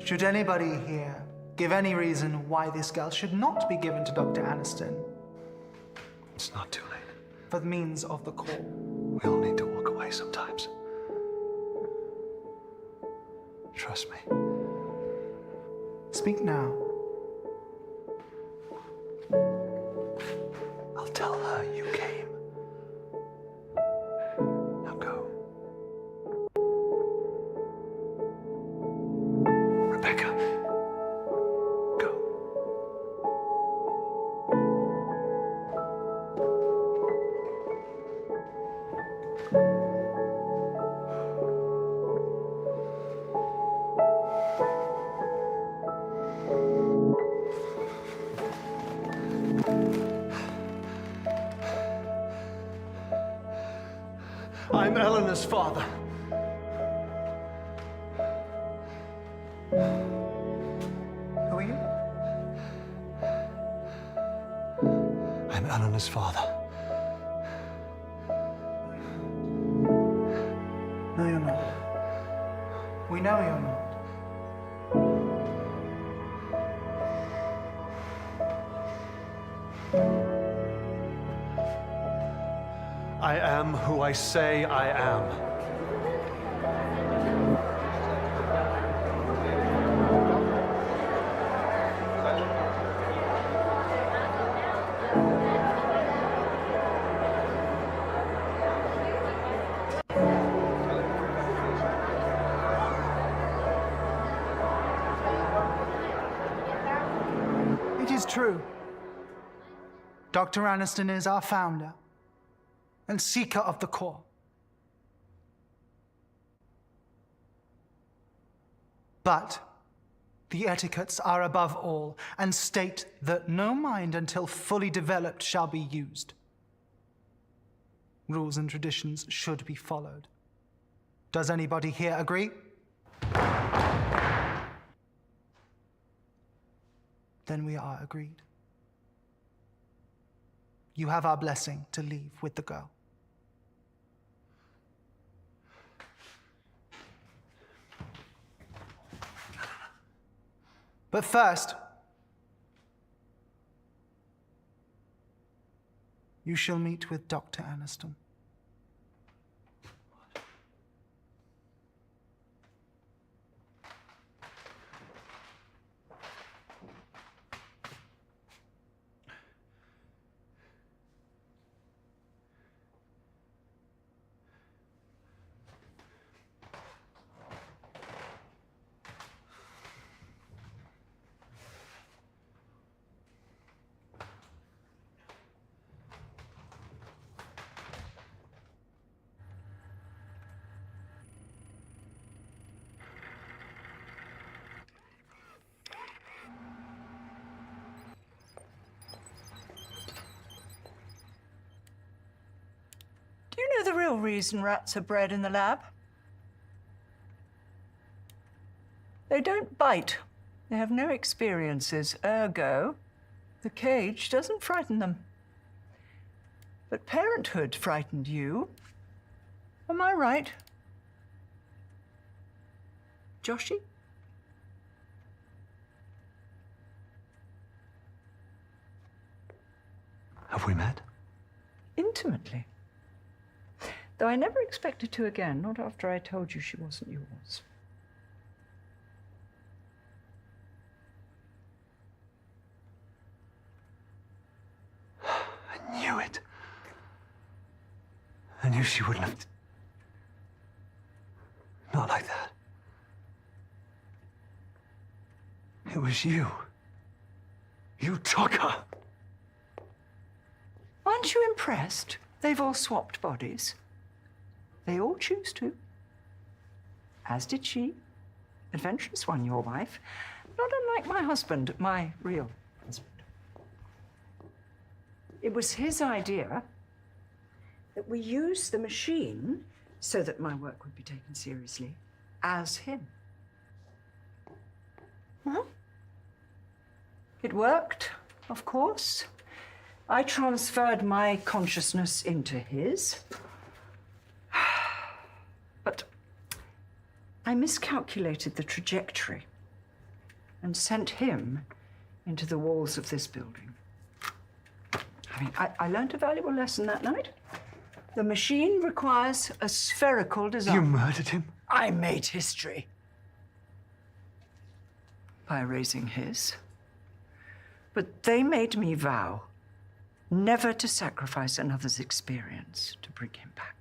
Should anybody here give any reason why this girl should not be given to Dr. Aniston? It's not too late. For the means of the call. We all need to walk away sometimes. Trust me. Speak now. I'll tell her you came I'm Eleanor's father. Who are you? I'm Eleanor's father. No, you're not. We know you're not. I am who I say I am. It is true. Dr. Aniston is our founder and seeker of the core. But the etiquettes are above all and state that no mind until fully developed shall be used. Rules and traditions should be followed. Does anybody here agree? Then we are agreed. You have our blessing to leave with the girl. But first, you shall meet with Dr. Aniston. Do you know the real reason rats are bred in the lab? They don't bite. They have no experiences. Ergo, the cage doesn't frighten them. But parenthood frightened you. Am I right? Joshy? Have we met? Intimately. Though I never expected to again, not after I told you she wasn't yours. I knew it. I knew she wouldn't have... Not like that. It was you. You took her. Aren't you impressed? They've all swapped bodies. They all choose to. As did she. Adventurous one, your wife. Not unlike my husband, my real husband. It was his idea that we use the machine so that my work would be taken seriously as him. Huh? It worked, of course. I transferred my consciousness into his. But I miscalculated the trajectory and sent him into the walls of this building. I mean, I learned a valuable lesson that night. The machine requires a spherical design. You murdered him? I made history. By erasing his. But they made me vow never to sacrifice another's experience to bring him back.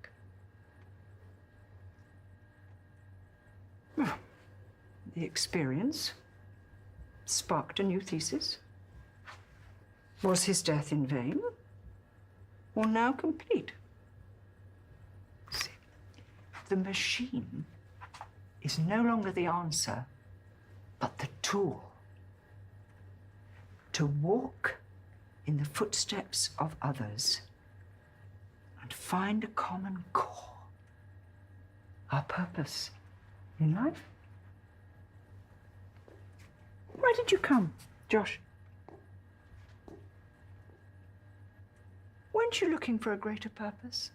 The experience sparked a new thesis. Was his death in vain? Or now complete? The machine is no longer the answer, but the tool. To walk in the footsteps of others and find a common core, our purpose in life. Why did you come, Josh? Weren't you looking for a greater purpose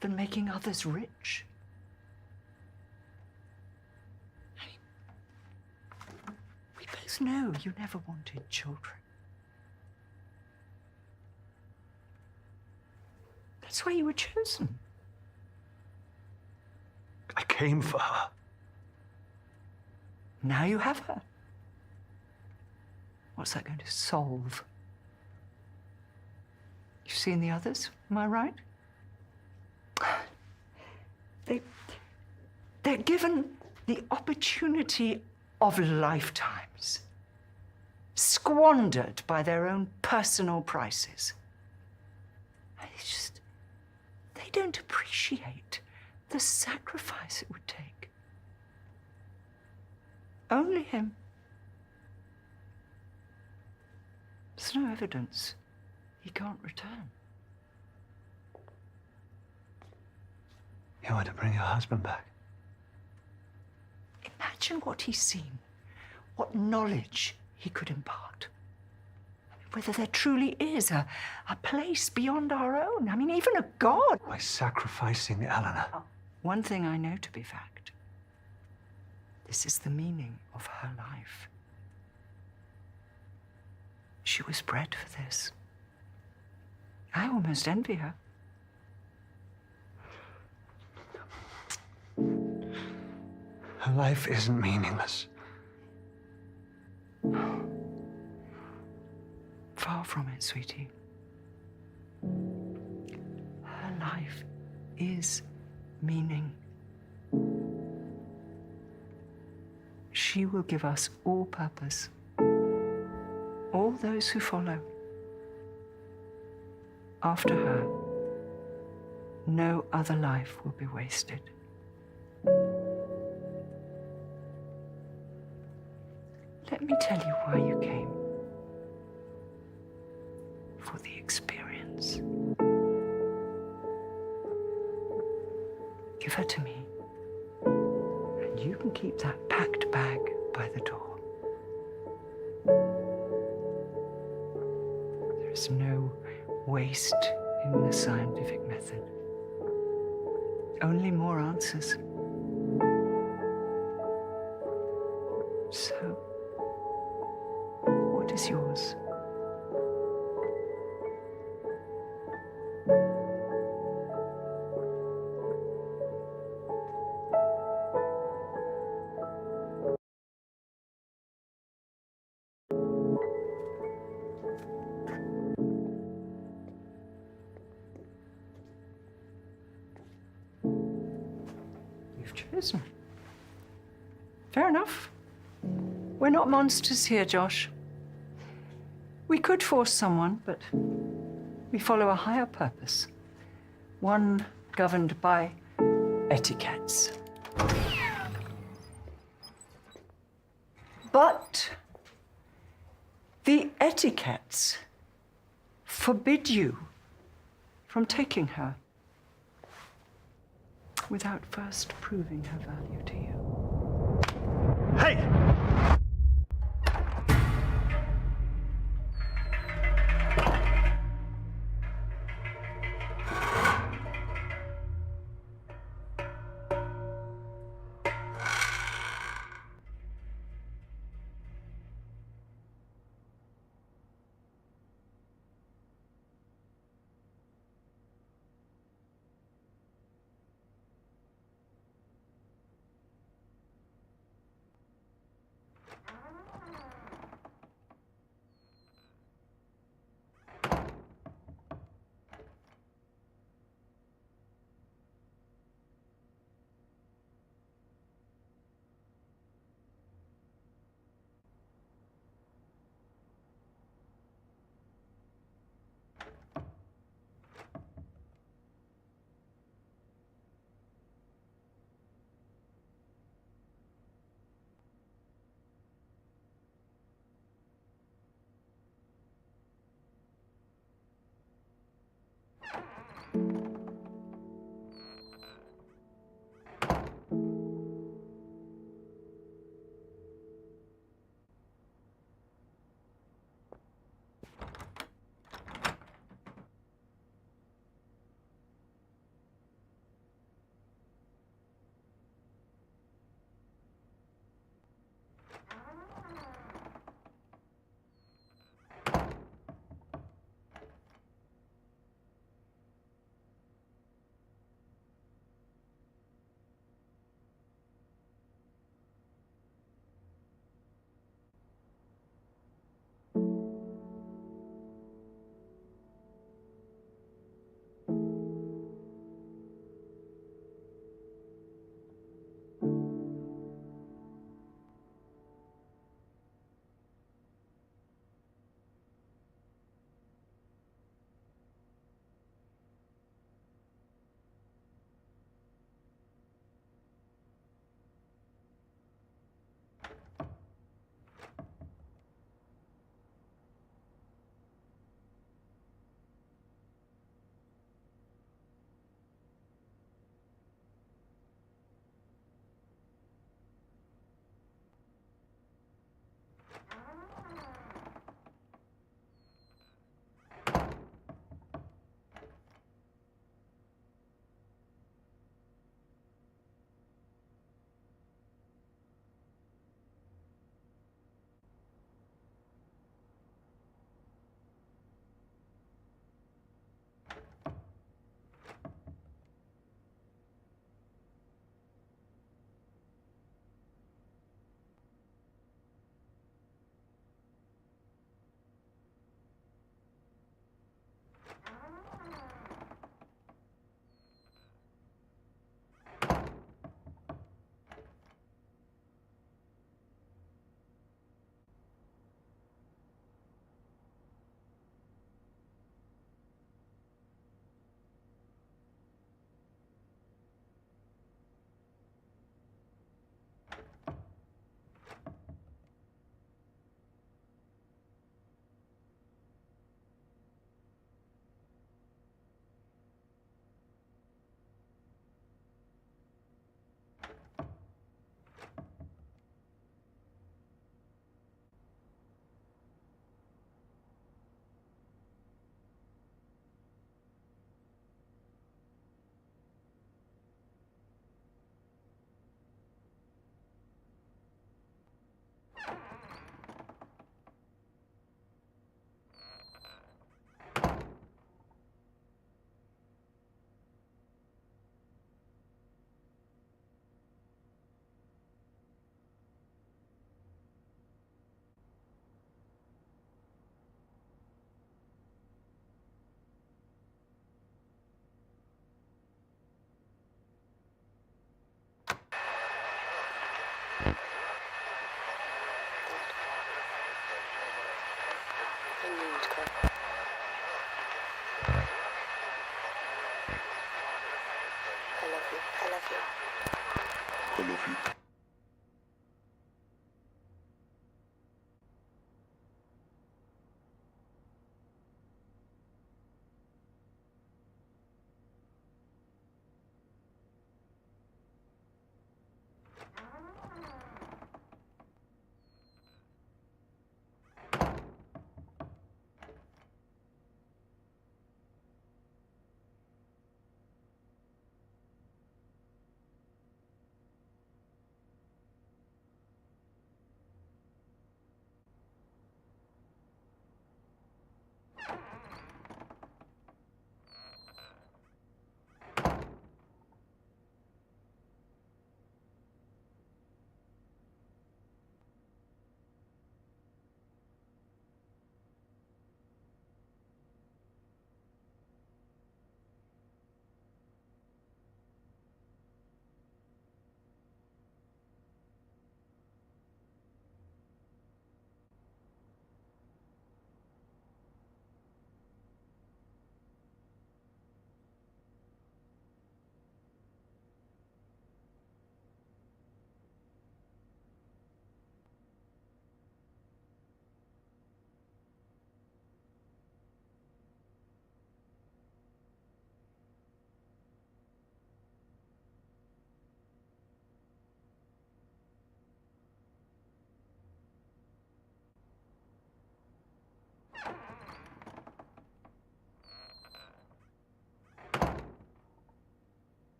than making others rich? I mean, we both know you never wanted children. That's why you were chosen. I came for her. Now you have her. What's that going to solve? You've seen the others, am I right? They're given the opportunity of lifetimes, squandered by their own personal prices. It's just, they don't appreciate the sacrifice it would take. Only him. There's no evidence he can't return. You want to bring your husband back? Imagine what he's seen, what knowledge he could impart. Whether there truly is a place beyond our own. I mean, even a God. By sacrificing Eleanor. One thing I know to be fact. This is the meaning of her life. She was bred for this. I almost envy her. Her life isn't meaningless. Far from it, sweetie. Her life is meaning. She will give us all purpose. All those who follow. After her, no other life will be wasted. Let me tell you why you came. For the experience. Give her to me, and you can keep that packed bag by the door. There's no waste in the scientific method. Only more answers. So, what is yours? You've chosen. Fair enough. We're not monsters here, Josh. We could force someone, but we follow a higher purpose. One governed by etiquettes. But the etiquettes forbid you from taking her without first proving her value to you. Hey! verloren.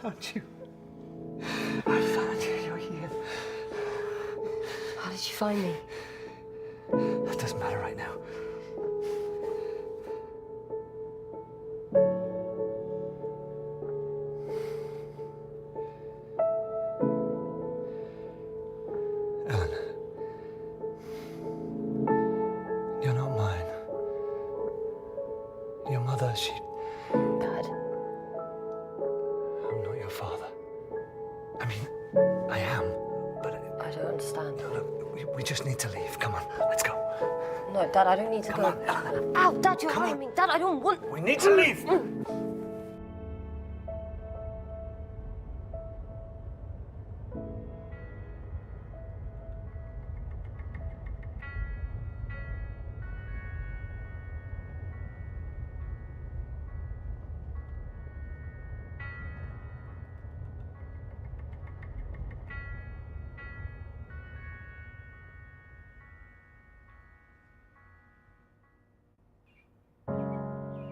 found you. I found you. You're here. How did you find me? That doesn't matter right now. Ellen, you're not mine. Your mother, she... Dad. I'm not your father. I mean, I am, but... I don't understand. No, look, we just need to leave. Come on, let's go. No, Dad, I don't need to Come go. on, Ellen. Ow, Dad, you're hurting me. Dad, I don't want... We need to leave!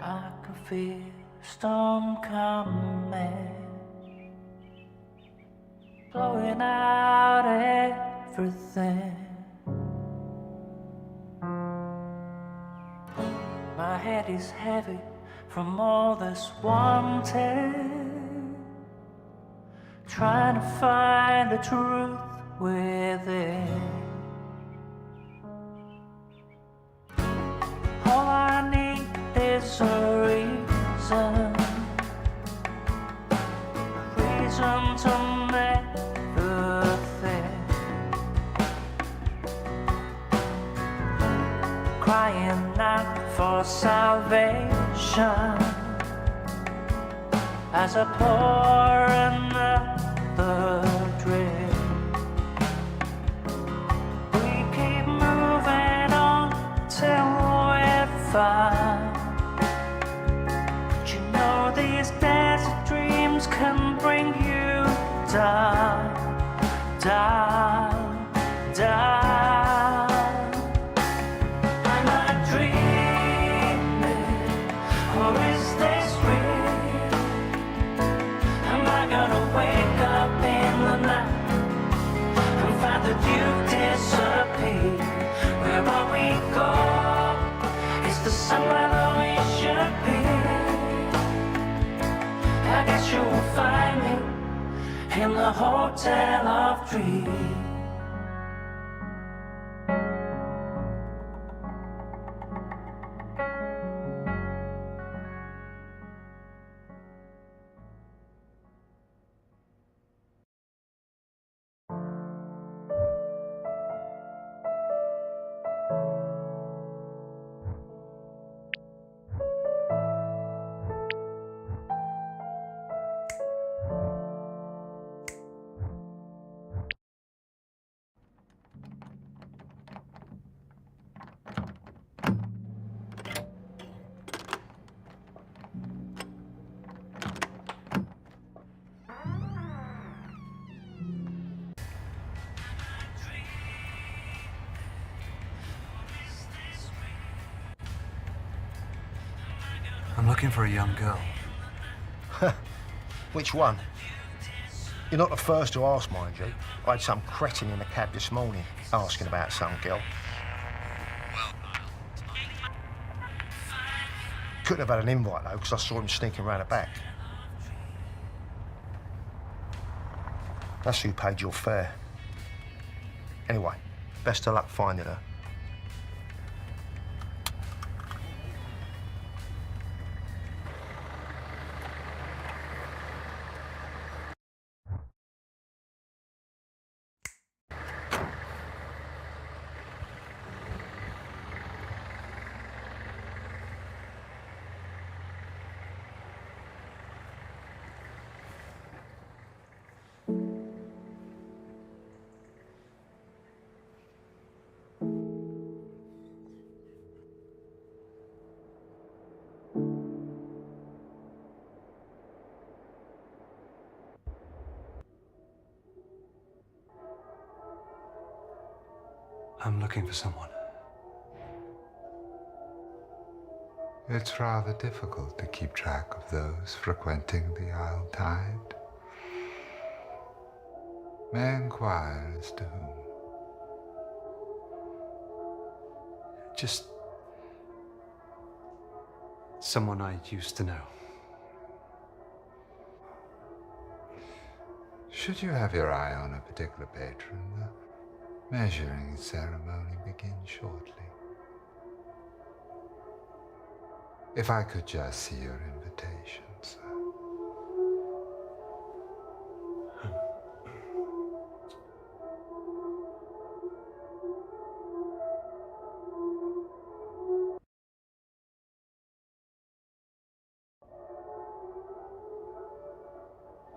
I can feel the storm coming, blowing out everything. My head is heavy from all this wanting, trying to find the truth within. All I need is a reason to never think. Crying out for salvation as I pour another drink. We keep moving on till we're fine. But you know these desert dreams can bring you down, down, down. Am I dreaming, or is this real? Am I I guess you will find me in the hotel of dreams. I'm looking for a young girl. Which one? You're not the first to ask, mind you. I had some cretin in the cab this morning asking about some girl. Couldn't have had an invite, though, because I saw him sneaking around the back. That's who paid your fare. Anyway, best of luck finding her. I'm looking for someone. It's rather difficult to keep track of those frequenting the Isle Tide. May I inquire as to whom? Just someone I used to know. Should you have your eye on a particular patron, the measuring ceremony begins shortly. If I could just see your invitation, sir.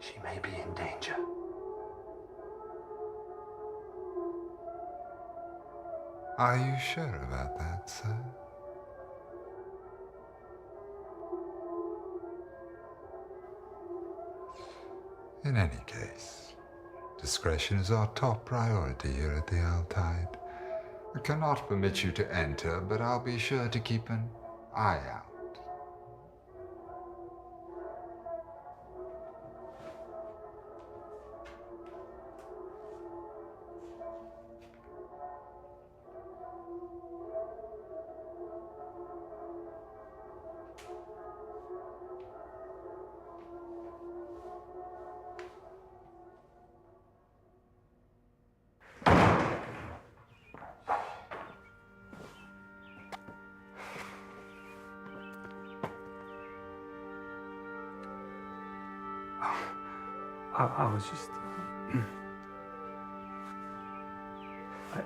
She may be in danger. Are you sure about that, sir? In any case, discretion is our top priority here at the Isle Tide. I cannot permit you to enter, but I'll be sure to keep an eye out. I was just...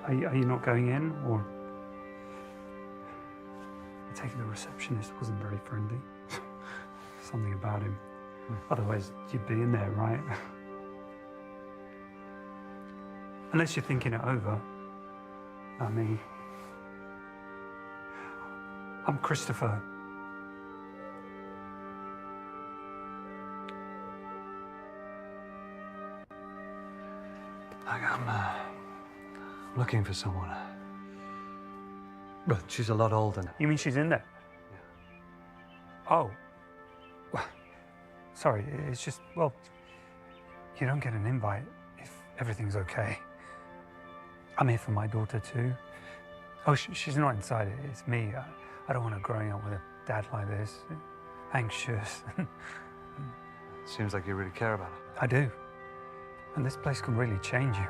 Are you not going in, or... I take it the receptionist wasn't very friendly. Something about him. Otherwise, you'd be in there, right? Unless you're thinking it over. Not me. I'm Christopher. I'm looking for someone. But she's a lot older now. You mean she's in there? Yeah. Oh. Well, sorry, it's just, well, you don't get an invite if everything's okay. I'm here for my daughter too. Oh, she's not inside it, it's me. I don't want her growing up with a dad like this. Anxious. Seems like you really care about it. I do. And this place can really change you.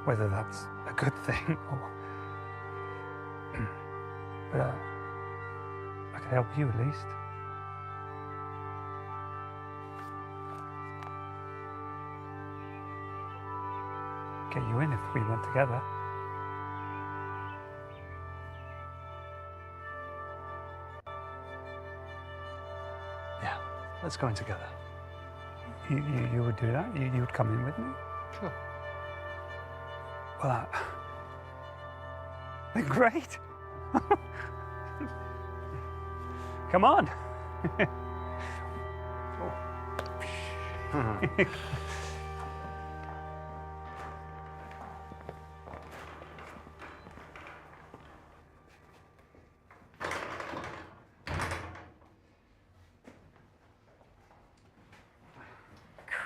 Whether that's a good thing or... but I could help you at least. Get you in if we went together. Yeah, let's go in together. You would do that? You would come in with me? Sure. Well, then great. Come on.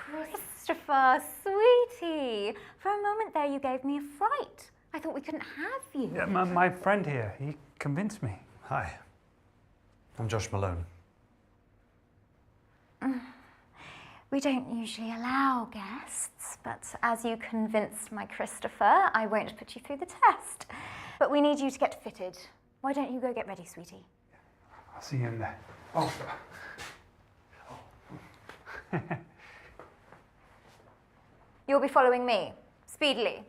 Christopher, sweetie. For a moment there, you gave me a fright. I thought we couldn't have you. Yeah, my friend here, he convinced me. Hi. I'm Josh Malone. We don't usually allow guests, but as you convinced my Christopher, I won't put you through the test. But we need you to get fitted. Why don't you go get ready, sweetie? I'll see you in there. Oh. You'll be following me, speedily.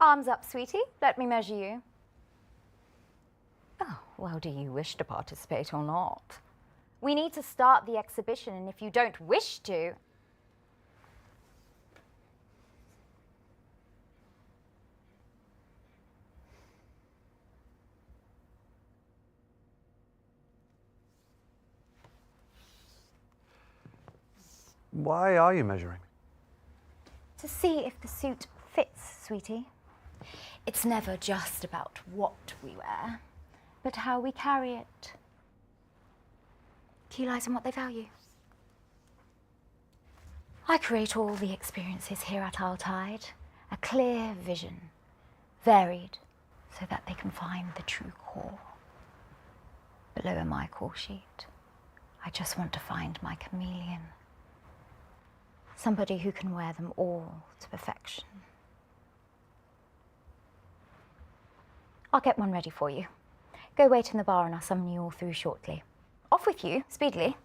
Arms up, sweetie. Let me measure you. Oh, well, do you wish to participate or not? We need to start the exhibition, and if you don't wish to... Why are you measuring? To see if the suit fits, sweetie. It's never just about what we wear, but how we carry it. Key lies in what they value. I create all the experiences here at Isle Tide, a clear vision, varied, so that they can find the true core. Below in my call sheet, I just want to find my chameleon. Somebody who can wear them all to perfection. I'll get one ready for you. Go wait in the bar and I'll summon you all through shortly. Off with you, speedily.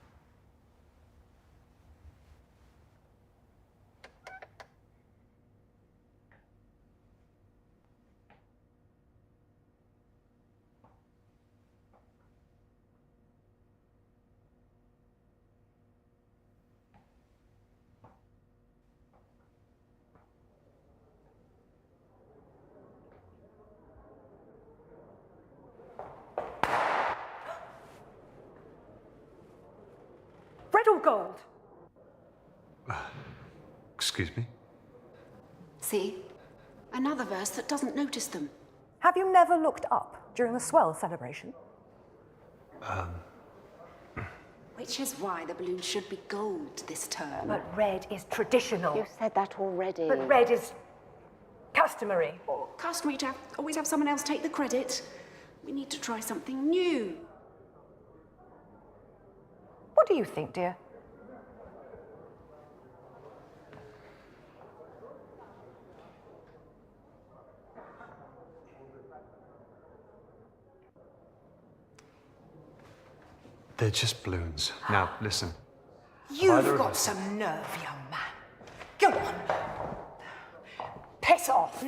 Red or gold? Excuse me? See? Another verse that doesn't notice them. Have you never looked up during the swell celebration? Which is why the balloon should be gold this term. But red is traditional. You said that already. But red is customary. Customary to always have someone else take the credit. We need to try something new. What do you think, dear? They're just balloons. Now, listen. You've got some nerve, young man. Go on. Piss off.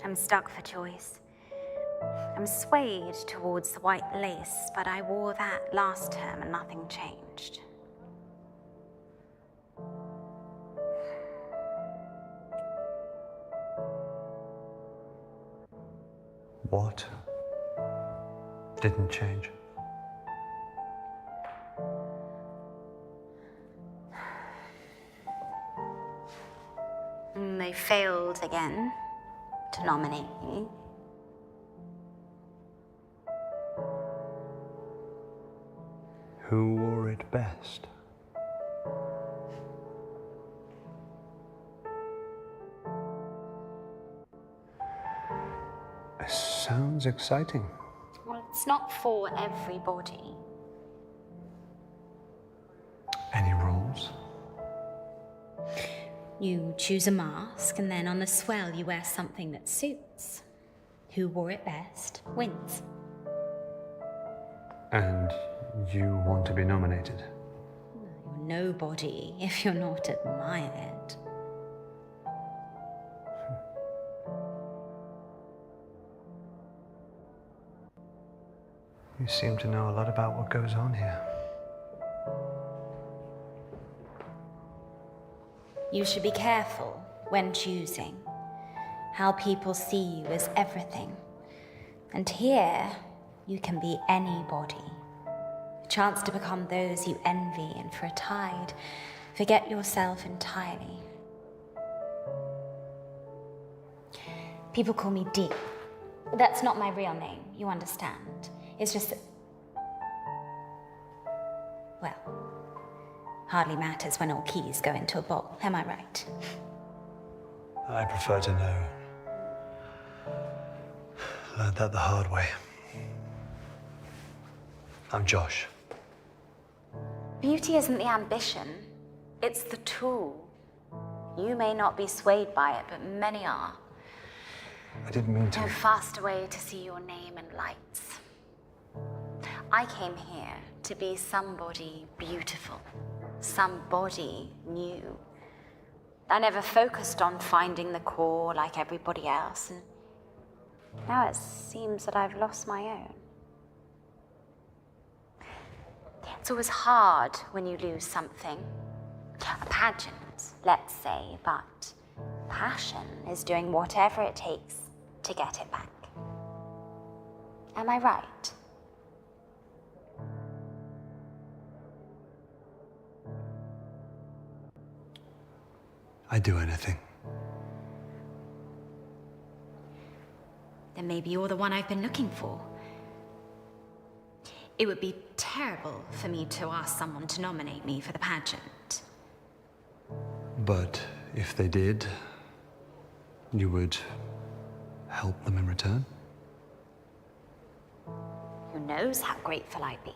I'm stuck for choice. I'm swayed towards the white lace, but I wore that last term and nothing changed. What didn't change? They failed again to nominate me. Who wore it best? Sounds exciting. Well, it's not for everybody. Any rules? You choose a mask, and then on the swell you wear something that suits. Who wore it best wins. And you want to be nominated? You're nobody if you're not admired. You seem to know a lot about what goes on here. You should be careful when choosing. How people see you is everything. And here, you can be anybody. A chance to become those you envy, and for a tide, forget yourself entirely. People call me Dee. That's not my real name, you understand. It's just that, well, hardly matters when all keys go into a bowl, am I right? I prefer to know. Learned that the hard way. I'm Josh. Beauty isn't the ambition, it's the tool. You may not be swayed by it, but many are. I didn't mean to. No faster way to see your name in lights. I came here to be somebody beautiful, somebody new. I never focused on finding the core like everybody else, and now it seems that I've lost my own. It's always hard when you lose something. A pageant, let's say, but passion is doing whatever it takes to get it back. Am I right? I'd do anything. Then maybe you're the one I've been looking for. It would be terrible for me to ask someone to nominate me for the pageant. But if they did, you would help them in return? Who knows how grateful I'd be?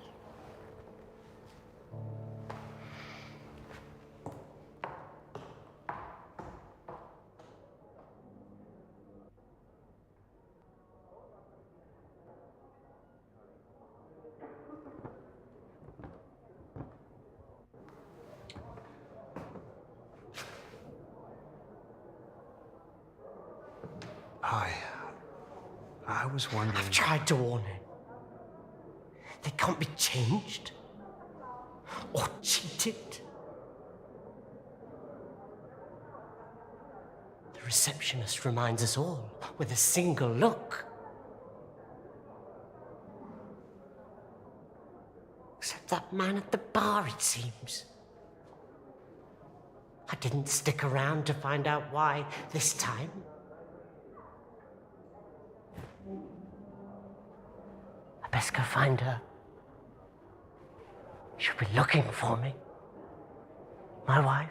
Hi. I was wondering... I've tried to warn her. They can't be changed or cheated. The receptionist reminds us all with a single look. Except that man at the bar, it seems. I didn't stick around to find out why this time. I best go find her. She'll be looking for me. My wife.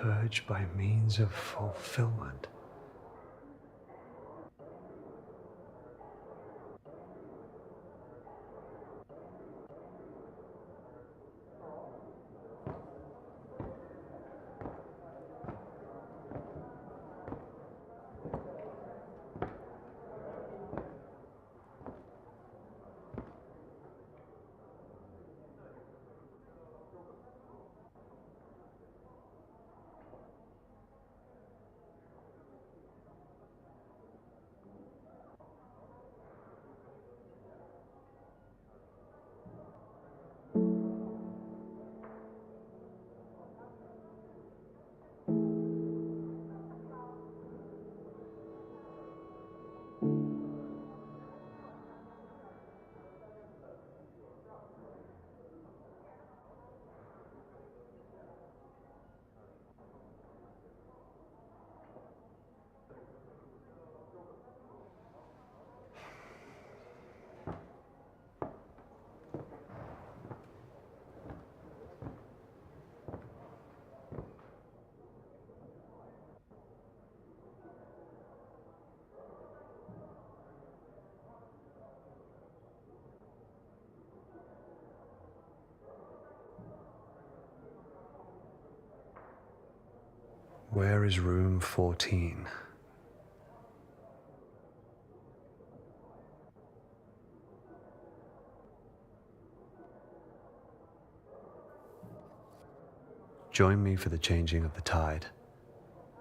purge by means of fulfillment. Where is room 14? Join me for the changing of the tide.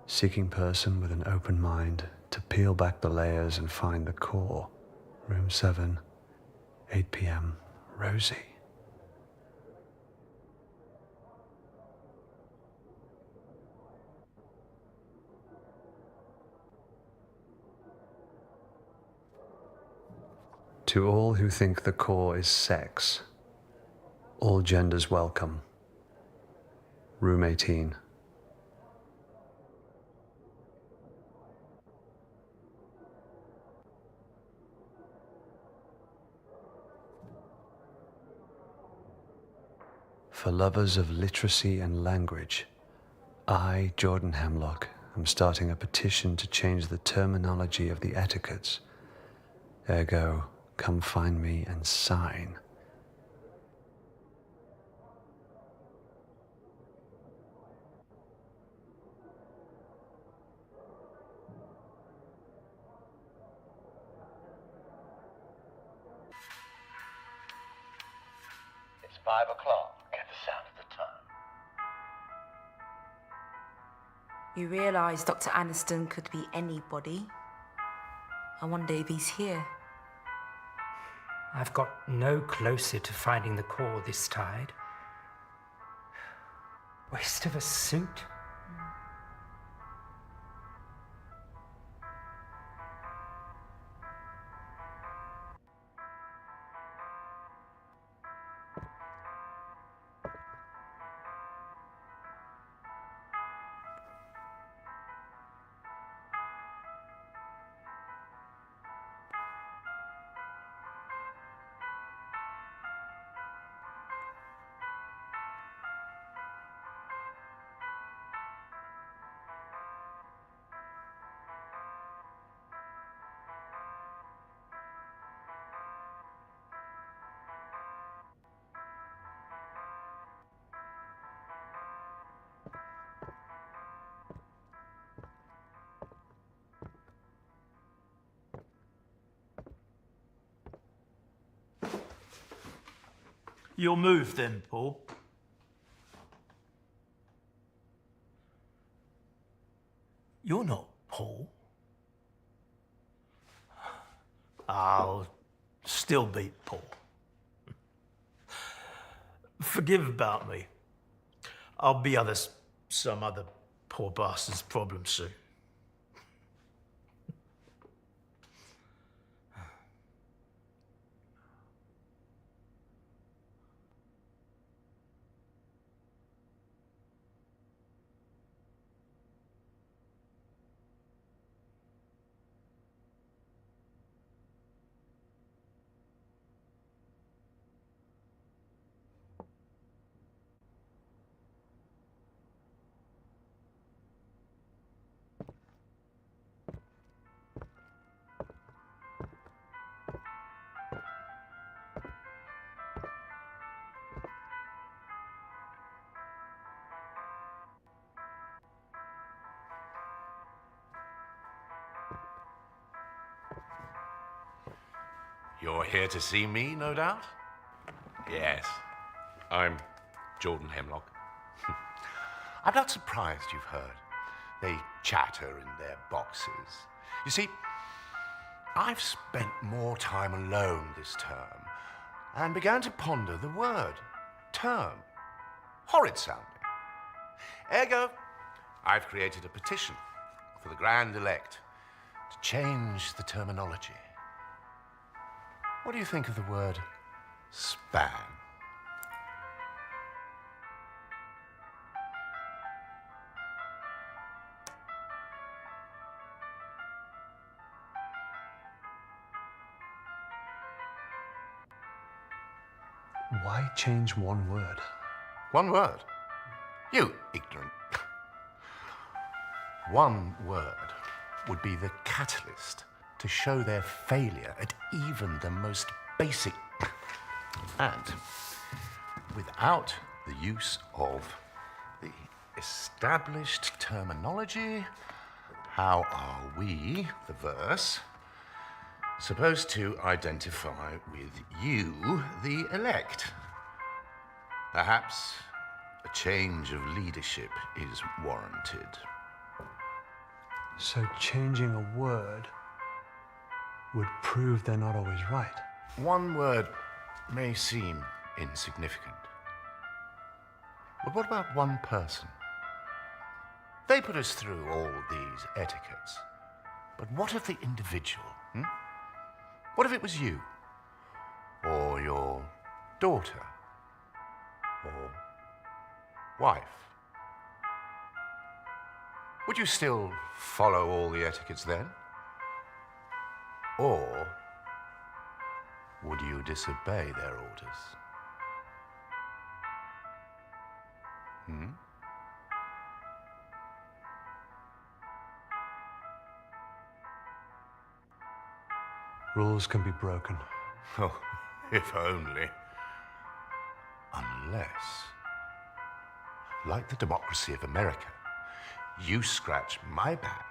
Seeking person with an open mind to peel back the layers and find the core. Room 7, 8 p.m. Rosie. To all who think the core is sex, all genders welcome. Room 18. For lovers of literacy and language, I, Jordan Hemlock, am starting a petition to change the terminology of the etiquettes. Ergo, come find me and sign. It's 5 o'clock at the sound of the tone. You realise Dr. Aniston could be anybody. I wonder if he's here. I've got no closer to finding the core this tide. Waste of a suit. You'll move then, Paul. You're not Paul. I'll still be Paul. Forgive about me. I'll be some other poor bastard's problem soon. You're here to see me, no doubt? Yes, I'm Jordan Hemlock. I'm not surprised you've heard. They chatter in their boxes. You see, I've spent more time alone this term and began to ponder the word term. Horrid sounding. Ergo, I've created a petition for the grand elect to change the terminology. What do you think of the word span? Why change one word? One word? You ignorant. One word would be the catalyst to show their failure at even the most basic. And without the use of the established terminology, how are we, the verse, supposed to identify with you, the elect? Perhaps a change of leadership is warranted. So changing a word would prove they're not always right. One word may seem insignificant. But what about one person? They put us through all these etiquettes. But what of the individual? What if it was you? Or your daughter? Or wife? Would you still follow all the etiquettes then? Or would you disobey their orders? Rules can be broken. Oh, if only. Unless, like the democracy of America, you scratch my back,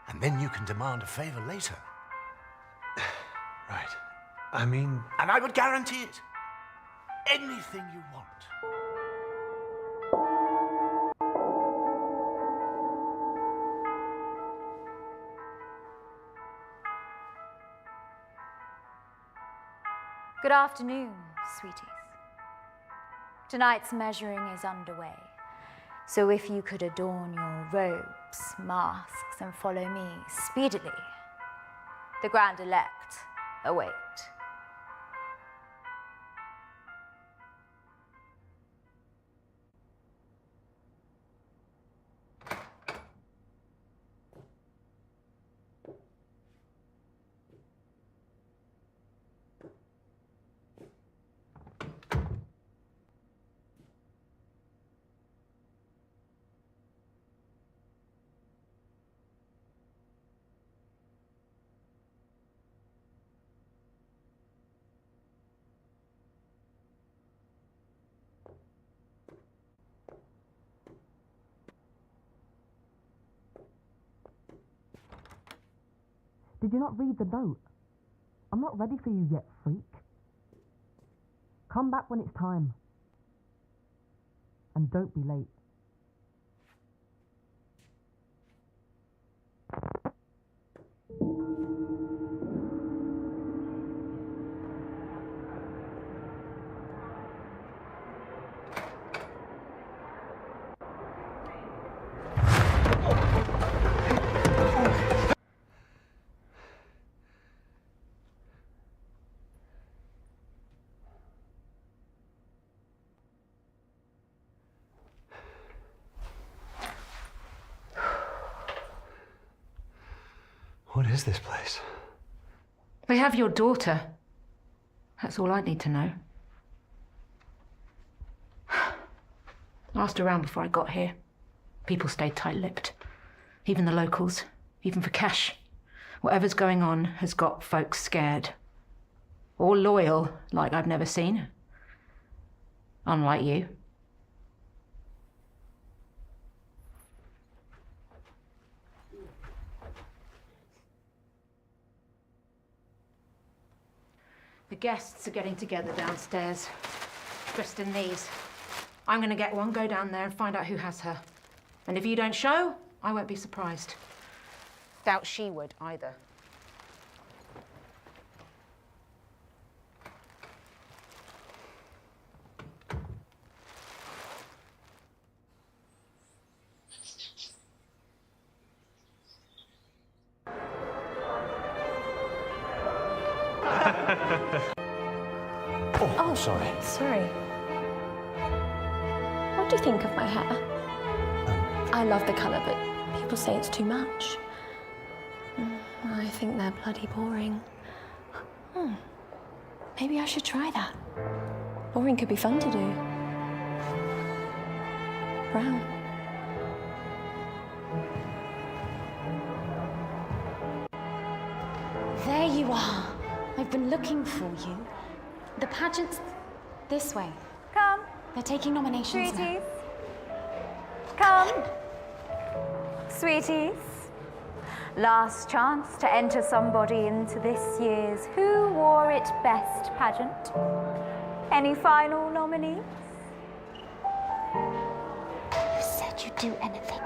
and then you can demand a favor later. Right. I mean... And I would guarantee it. Anything you want. Good afternoon, sweeties. Tonight's measuring is underway. So if you could adorn your robes, masks, and follow me speedily, the grand elect await. Did you not read the note? I'm not ready for you yet, freak. Come back when it's time. And don't be late. What is this place? They have your daughter. That's all I need to know. Asked around before I got here. People stayed tight-lipped. Even the locals. Even for cash. Whatever's going on has got folks scared. Or loyal, like I've never seen. Unlike you. The guests are getting together downstairs, dressed in these. I'm going to get one, go down there and find out who has her. And if you don't show, I won't be surprised. Doubt she would either. Oh, sorry. Sorry. What do you think of my hair? I love the colour, but people say it's too much. I think they're bloody boring. Maybe I should try that. Boring could be fun to do. Brown. There you are. I've been looking for you. The pageant's this way. Come. They're taking nominations now. Sweeties. Come. Sweeties. Last chance to enter somebody into this year's Who Wore It Best pageant. Any final nominees? You said you'd do anything.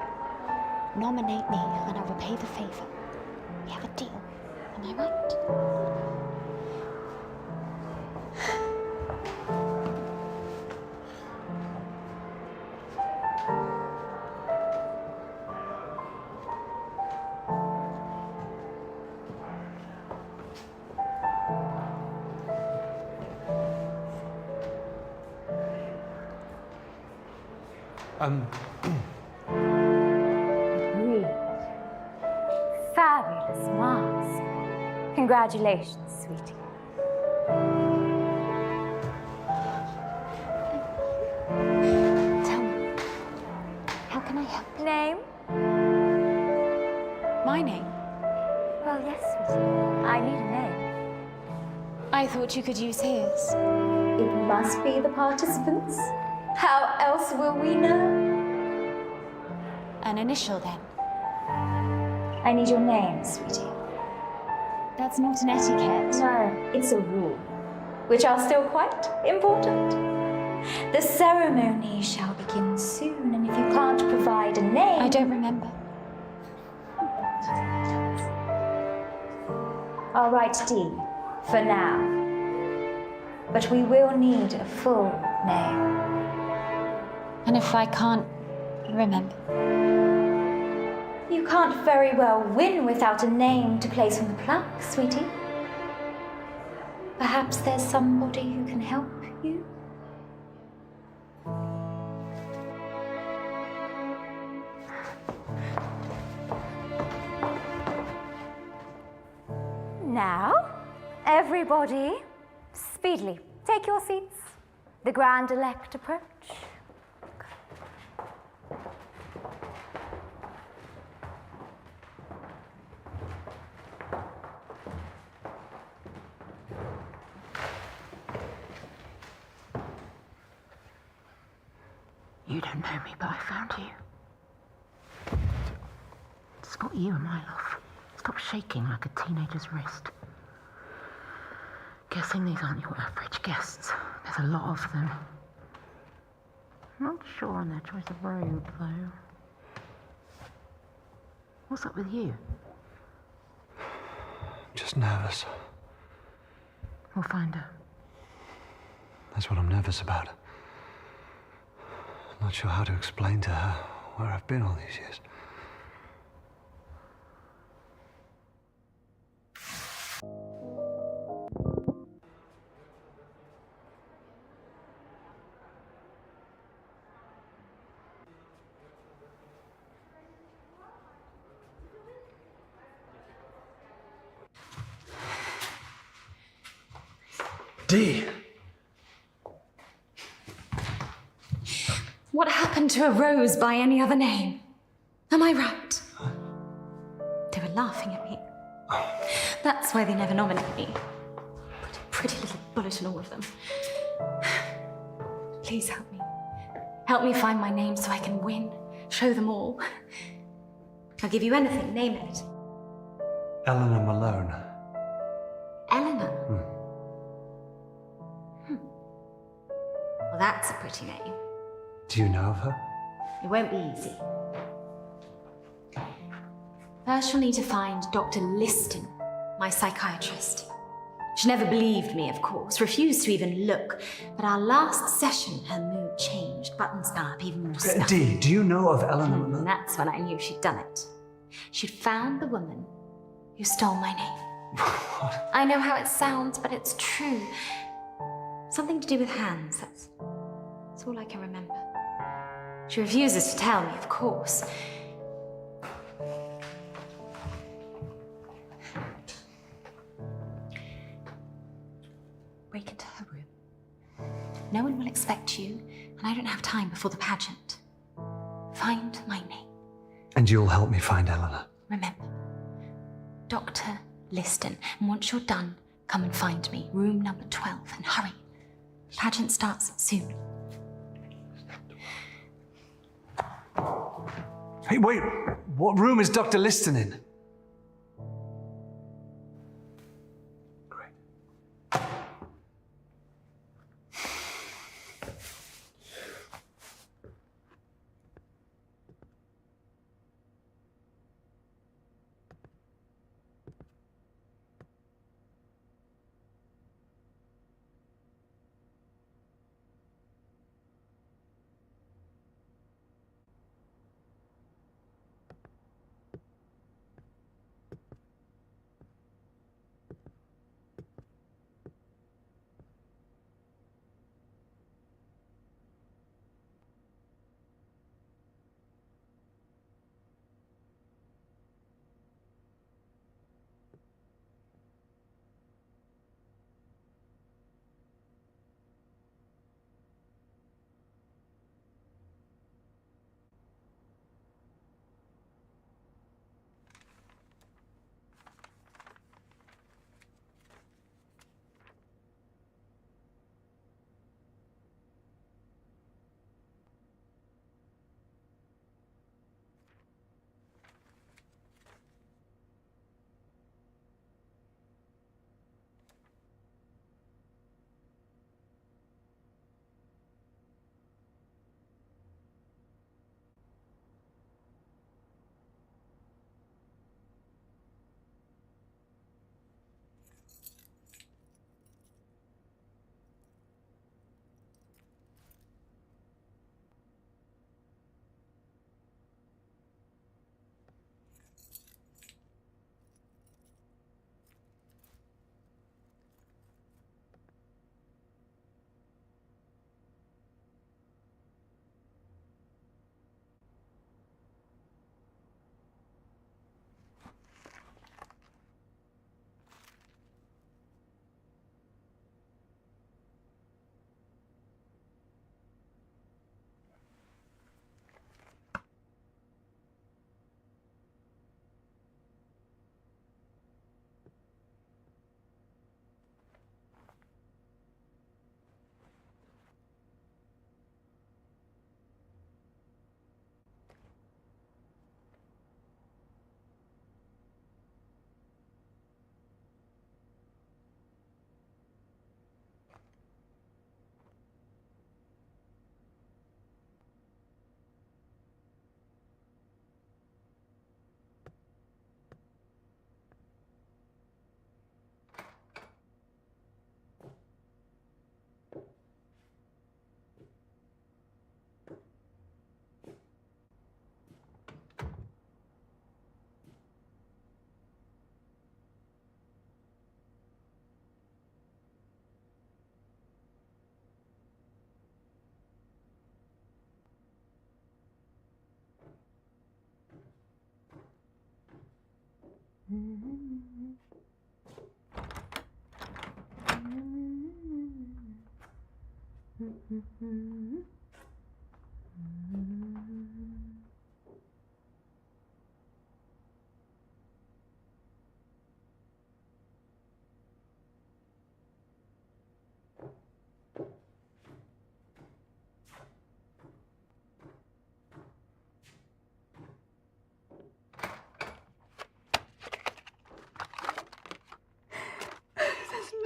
Nominate me and I'll repay the favour. We have a deal. Am I right? Fabulous mask. Congratulations, sweetie. Tell me, how can I help? Name? My name? Well, yes, sweetie. I need a name. I thought you could use his. It must be the participants. How else will we know? An initial, then. I need your name, sweetie. That's not an etiquette. No, it's a rule, which are still quite important. The ceremony shall begin soon, and if you can't provide a name... I don't remember. I'll write D for now. But we will need a full name. And if I can't remember? You can't very well win without a name to place on the plaque, sweetie. Perhaps there's somebody who can help you? Now, everybody, speedily, take your seats. The grand elect approach. You don't know me, but I found you. It's got you, my love. Stop shaking like a teenager's wrist. Guessing these aren't your average guests. There's a lot of them. Not sure on their choice of robe, though. What's up with you? Just nervous. We'll find her. That's what I'm nervous about. I'm not sure how to explain to her where I've been all these years. D. What happened to a rose by any other name? Am I right? They were laughing at me. That's why they never nominate me. Put a pretty little bullet in all of them. Please help me. Help me find my name so I can win. Show them all. I'll give you anything, name it. Eleanor Malone. Eleanor? Well, that's a pretty name. Do you know of her? It won't be easy. First, you'll need to find Dr. Liston, my psychiatrist. She never believed me, of course, refused to even look. But our last session, her mood changed. Buttons gone up even more stuff. Dee, do you know of Eleanor? And that's when I knew she'd done it. She'd found the woman who stole my name. I know how it sounds, but it's true. Something to do with hands, that's all I can remember. She refuses to tell me, of course. Break into her room. No one will expect you, and I don't have time before the pageant. Find my name. And you'll help me find Eleanor. Remember, Dr. Liston. And once you're done, come and find me. Room number 12, and hurry. Pageant starts soon. Hey, wait! What room is Dr. Liston in?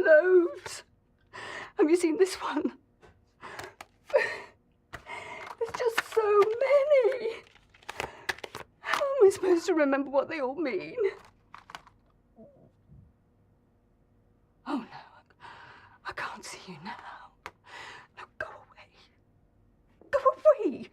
Loads. Have you seen this one? so many. How am I supposed to remember what they all mean? Oh no, I can't see you now. No, go away. Go away.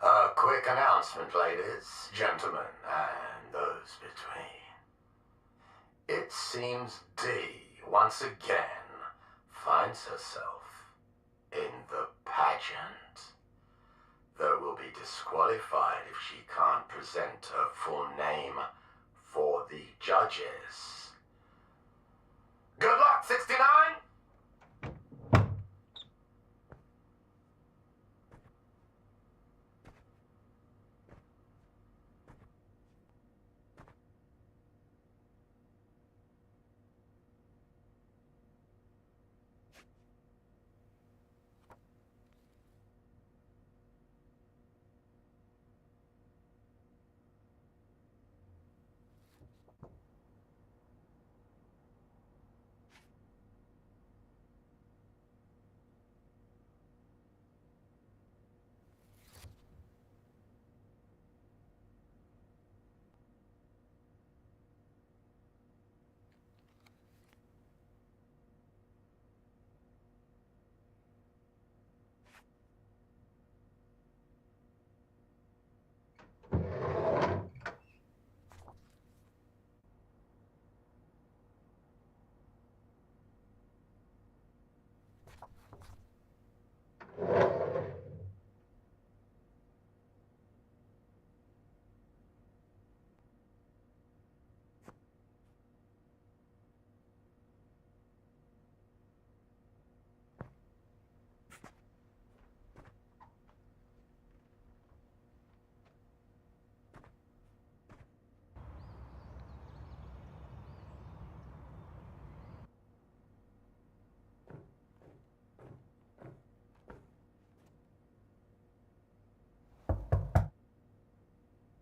A quick announcement, ladies, gentlemen, and those between. It seems Dee, once again, finds herself in the pageant. Though will be disqualified if she can't present her full name for the judges. Good luck, 69!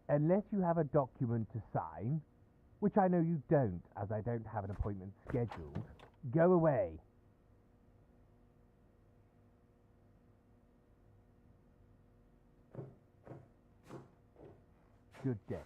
Unless you have a document to sign, which I know you don't, as I don't have an appointment scheduled, go away. Good day.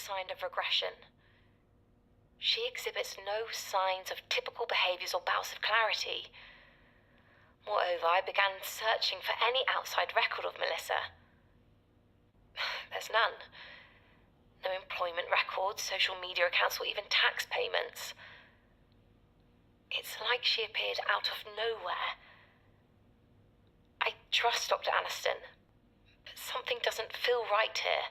sign of regression. She exhibits no signs of typical behaviours or bouts of clarity. Moreover, I began searching for any outside record of Melissa. There's none. No employment records, social media accounts, or even tax payments. It's like she appeared out of nowhere. I trust Dr. Aniston, but something doesn't feel right here.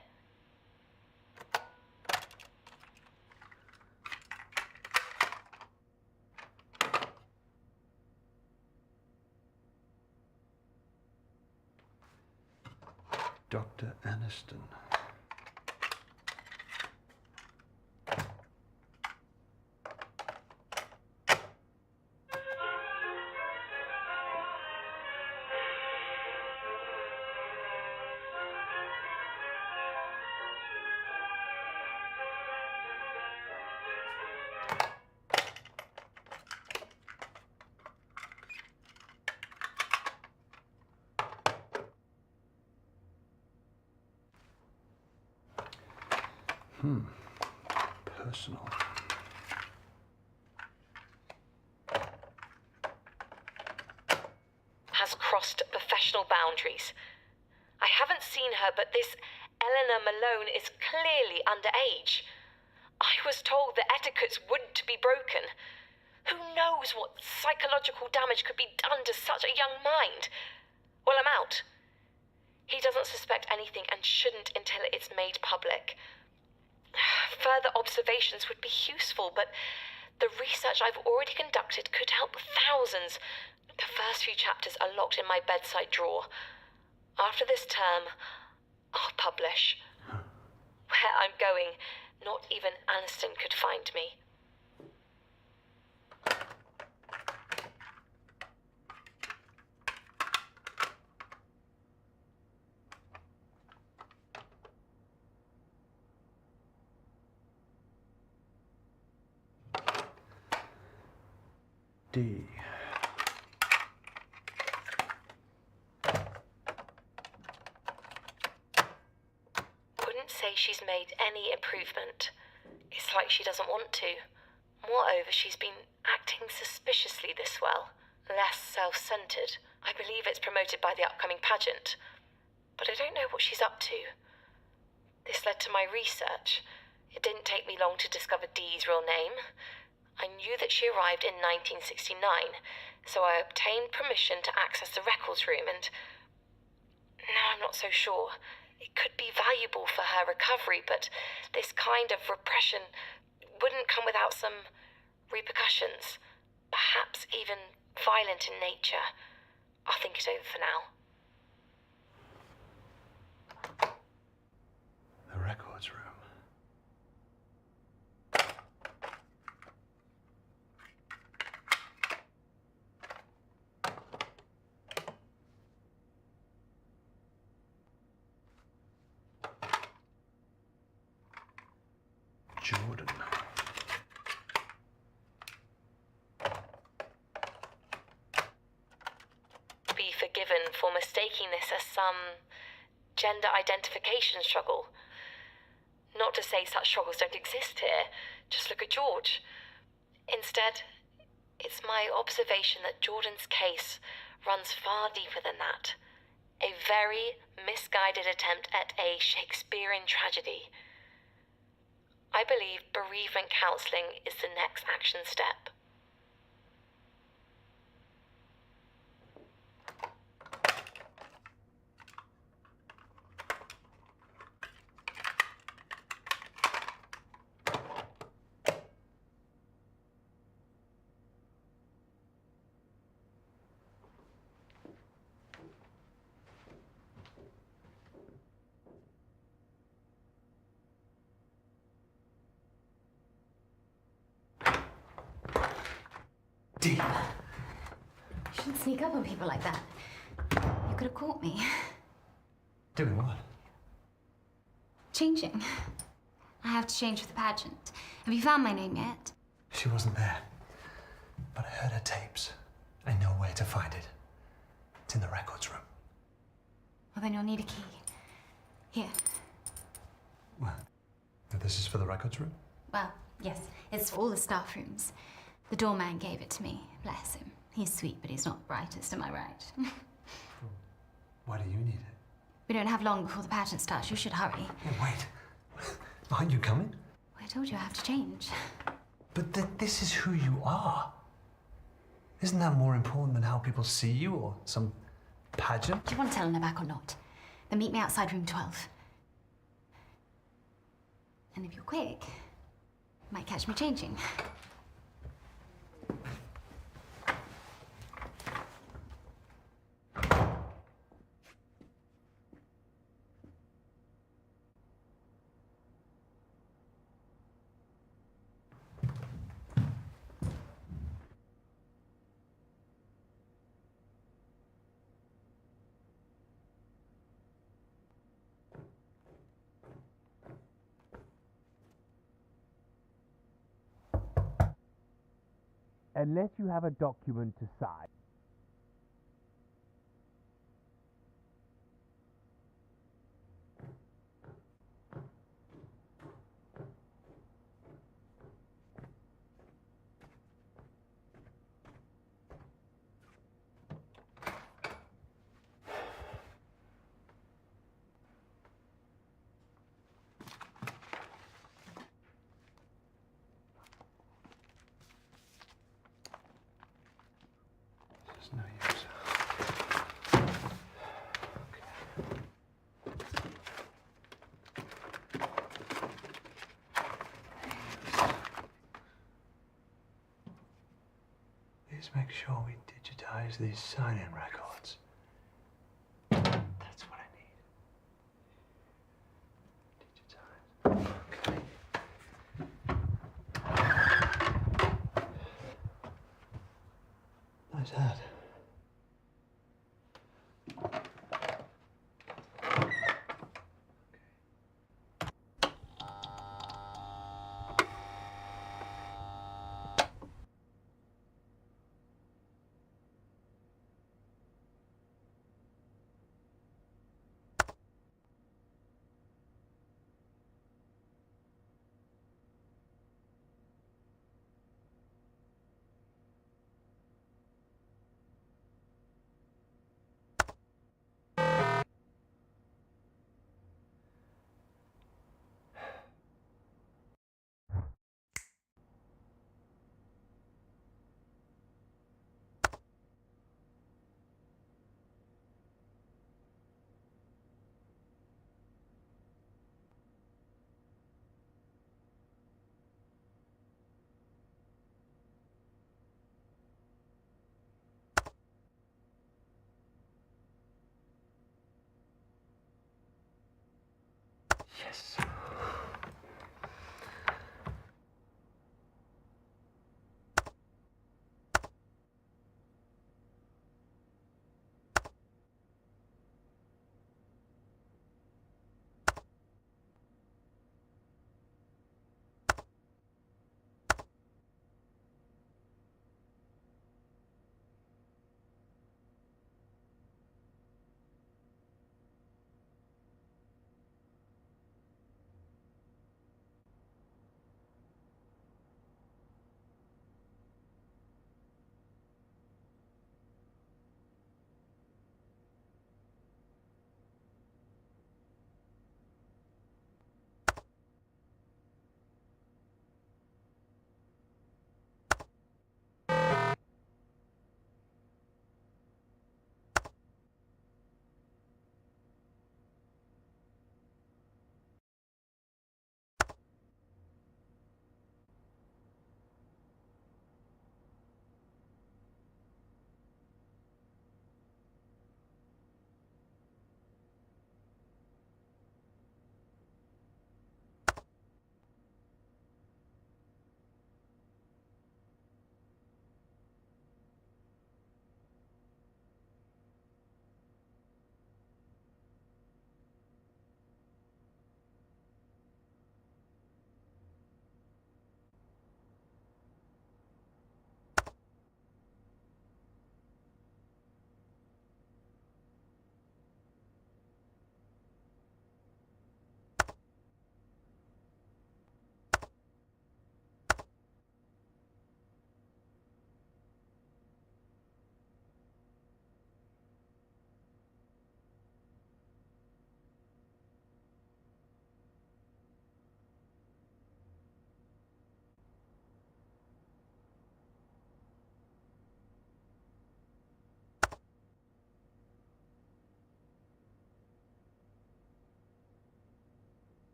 Dr. Aniston. Personal. Has crossed professional boundaries. I haven't seen her, but this Eleanor Malone is clearly underage. I was told that etiquettes wouldn't be broken. Who knows what psychological damage could be done to such a young mind? Well, I'm out. He doesn't suspect anything and shouldn't until it's made public. Further observations would be useful, but the research I've already conducted could help thousands. The first few chapters are locked in my bedside drawer. After this term, I'll publish. Where I'm going, not even Aniston could find me. D. Wouldn't say she's made any improvement. It's like she doesn't want to. Moreover, she's been acting suspiciously this well, less self-centered. I believe it's promoted by the upcoming pageant, but I don't know what she's up to. This led to my research. It didn't take me long to discover Dee's real name. I knew that she arrived in 1969, so I obtained permission to access the records room, and now I'm not so sure. It could be valuable for her recovery, but this kind of repression wouldn't come without some repercussions, perhaps even violent in nature. I'll think it over for now. The records room. Jordan. Be forgiven for mistaking this as some gender identification struggle. Not to say such struggles don't exist here. Just look at George. Instead, it's my observation that Jordan's case runs far deeper than that. A very misguided attempt at a Shakespearean tragedy. I believe bereavement counselling is the next action step. You shouldn't sneak up on people like that. You could have caught me. Doing what? Changing. I have to change for the pageant. Have you found my name yet? She wasn't there. But I heard her tapes. I know where to find it. It's in the records room. Well, then you'll need a key. Here. Well, This is for the records room? Well, yes, it's for all the staff rooms. The doorman gave it to me, bless him. He's sweet, but he's not the brightest, am I right? Why do you need it? We don't have long before the pageant starts. You should hurry. Hey, wait. Aren't you coming? I told you I have to change. But this is who you are. Isn't that more important than how people see you or some pageant? Do you want to tell him they're back or not? Then meet me outside room 12. And if you're quick, you might catch me changing. Unless you have a document to sign. There's no use. Please make sure we digitize these sign-in records. That's what I need. Digitize. Okay. Nice hat. Yes.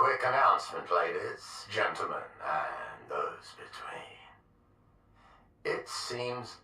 quick announcement, ladies, gentlemen, and those between. It seems...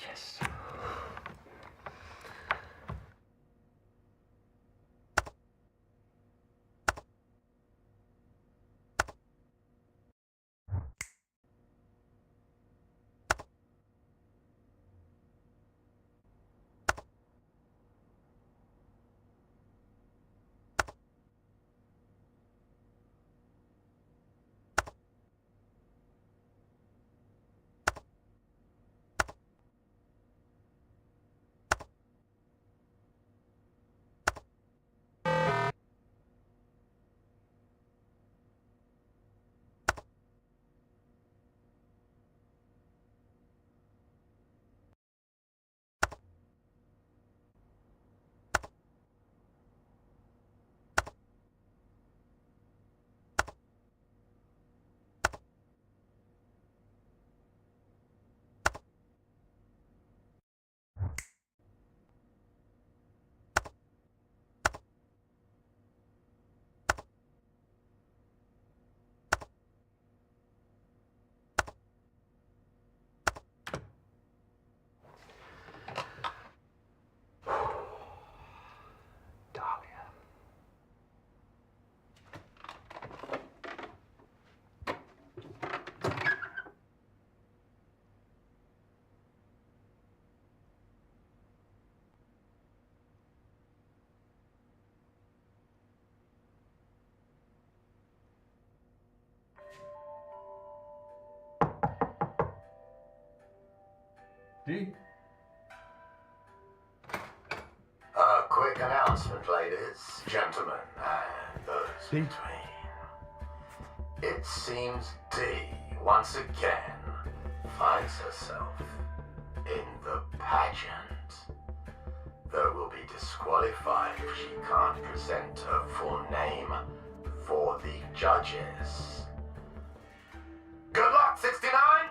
Yes. A quick announcement. announcement, ladies, gentlemen, and those between. It seems Dee, once again, finds herself in the pageant. Though will be disqualified if she can't present her full name for the judges. Good luck, 69!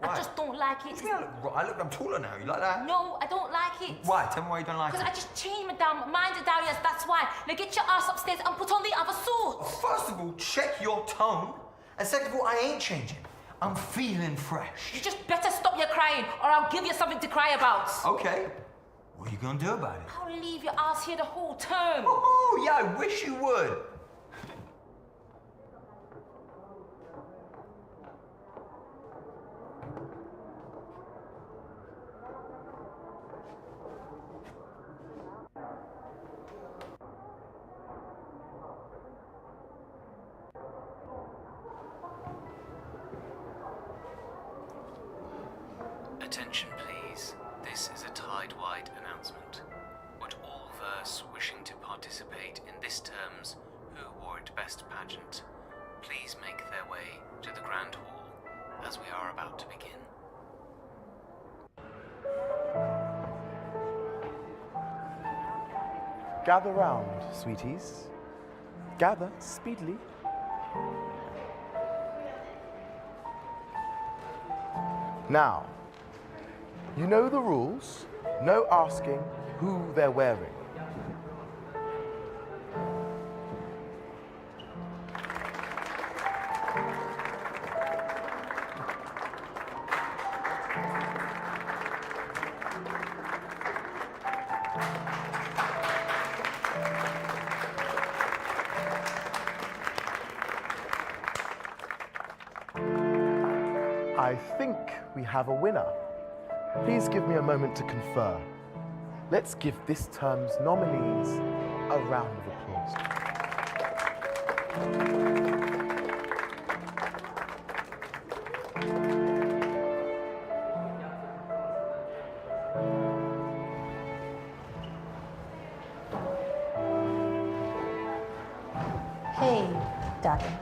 I just don't like it. I'm taller now. You like that? No, I don't like it. Why? Tell me why you don't like it. Because I just changed my mind to Darius, that's why. Now get your ass upstairs and put on the other suit. First of all, check your tone. And second of all, I ain't changing. I'm feeling fresh. You just better stop your crying or I'll give you something to cry about. Okay. What are you gonna do about it? I'll leave your ass here the whole term. Oh, yeah, I wish you would. Attention please, this is a tide-wide announcement. Would all verse wishing to participate in this term's Who Wore It Best pageant please make their way to the Grand Hall as we are about to begin. Gather round, sweeties. Gather speedily. Now, you know the rules. No asking who they're wearing. I think we have a winner. Please give me a moment to confer. Let's give this term's nominees a round of applause. Hey, darling.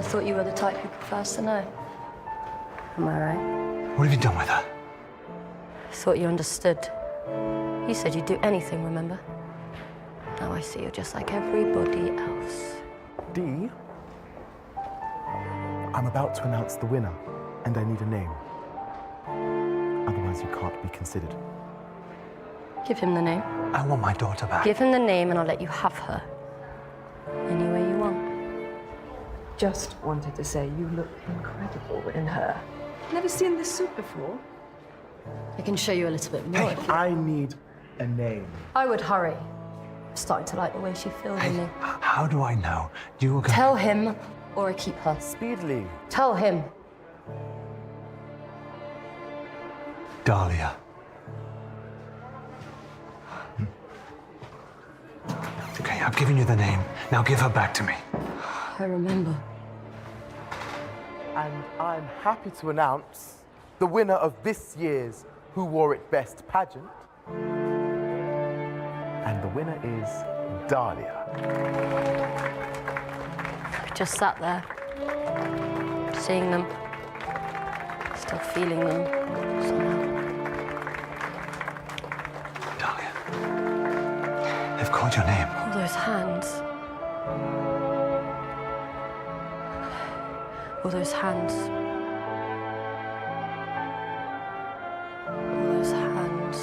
I thought you were the type who prefers to know. Am I right? What have you done with her? I thought you understood. You said you'd do anything, remember? Now I see you're just like everybody else. Dee, I'm about to announce the winner, and I need a name. Otherwise, you can't be considered. Give him the name. I want my daughter back. Give him the name and I'll let you have her. Any way you want. Just wanted to say you look incredible in her. Never seen this suit before. I can show you a little bit more. Hey, I need a name. I would hurry. I'm starting to like the way she feels in me. How do I know? You were going Tell him or I keep her. Speedily. Tell him. Dahlia. Okay, I've given you the name. Now give her back to me. I remember. And I'm happy to announce the winner of this year's Who Wore It Best pageant. And the winner is Dahlia. We just sat there, seeing them, still feeling them somehow. Dahlia. They've called your name. All those hands. All those hands. All those hands.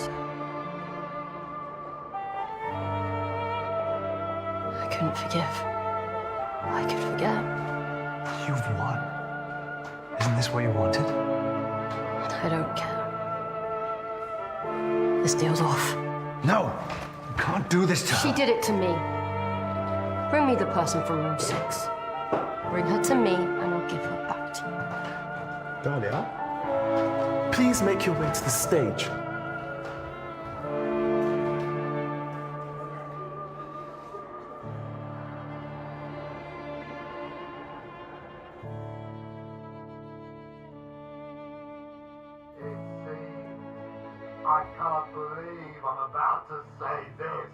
I couldn't forgive. I could forget. You've won. Isn't this what you wanted? I don't care. This deal's off. No! You can't do this to her. She did it to me. Bring me the person from room 6. Bring her to me and I'll give her back to you. Dahlia, please make your way to the stage. I can't believe I'm about to say this,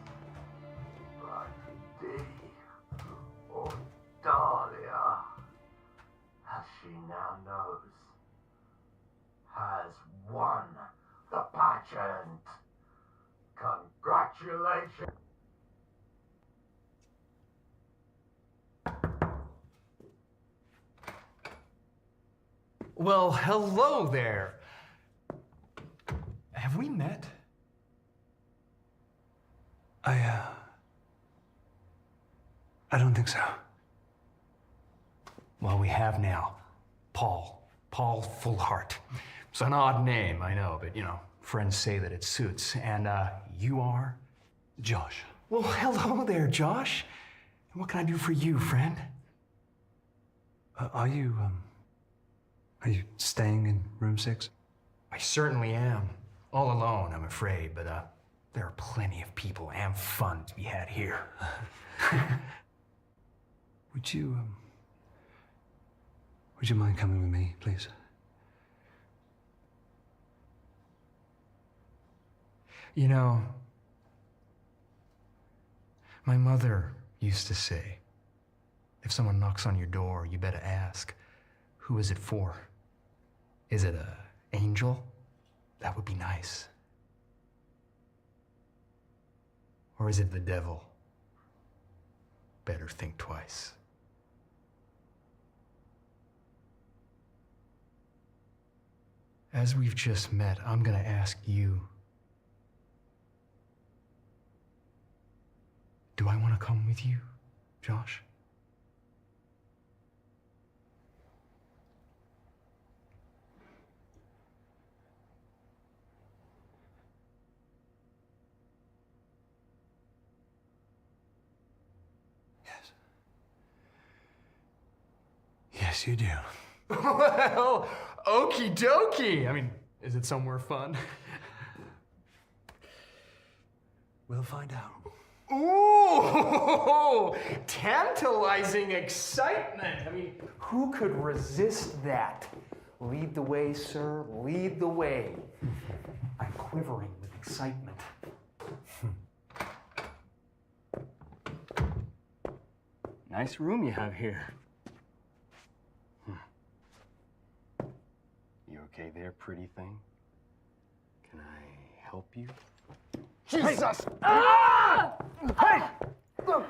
but Dee, or Dahlia, as she now knows, has won the pageant. Congratulations. Well, hello there. Have we met? I don't think so. Well, we have now. Paul. Paul Fullheart. It's an odd name, I know, but, you know, friends say that it suits. And, you are? Josh. Well, hello there, Josh. And what can I do for you, friend? Are you staying in room 6? I certainly am. All alone, I'm afraid, but, there are plenty of people and fun to be had here. Would you mind coming with me, please? You know, my mother used to say, if someone knocks on your door, you better ask, who is it for? Is it an angel? That would be nice. Or is it the devil? Better think twice. As we've just met, I'm gonna ask you, do I want to come with you, Josh? Yes, you do. Well, okie dokie. I mean, is it somewhere fun? We'll find out. Ooh, tantalizing excitement. I mean, who could resist that? Lead the way, sir, lead the way. I'm quivering with excitement. Nice room you have here. pretty thing. Can I help you? Jesus! Ah! Hey! No!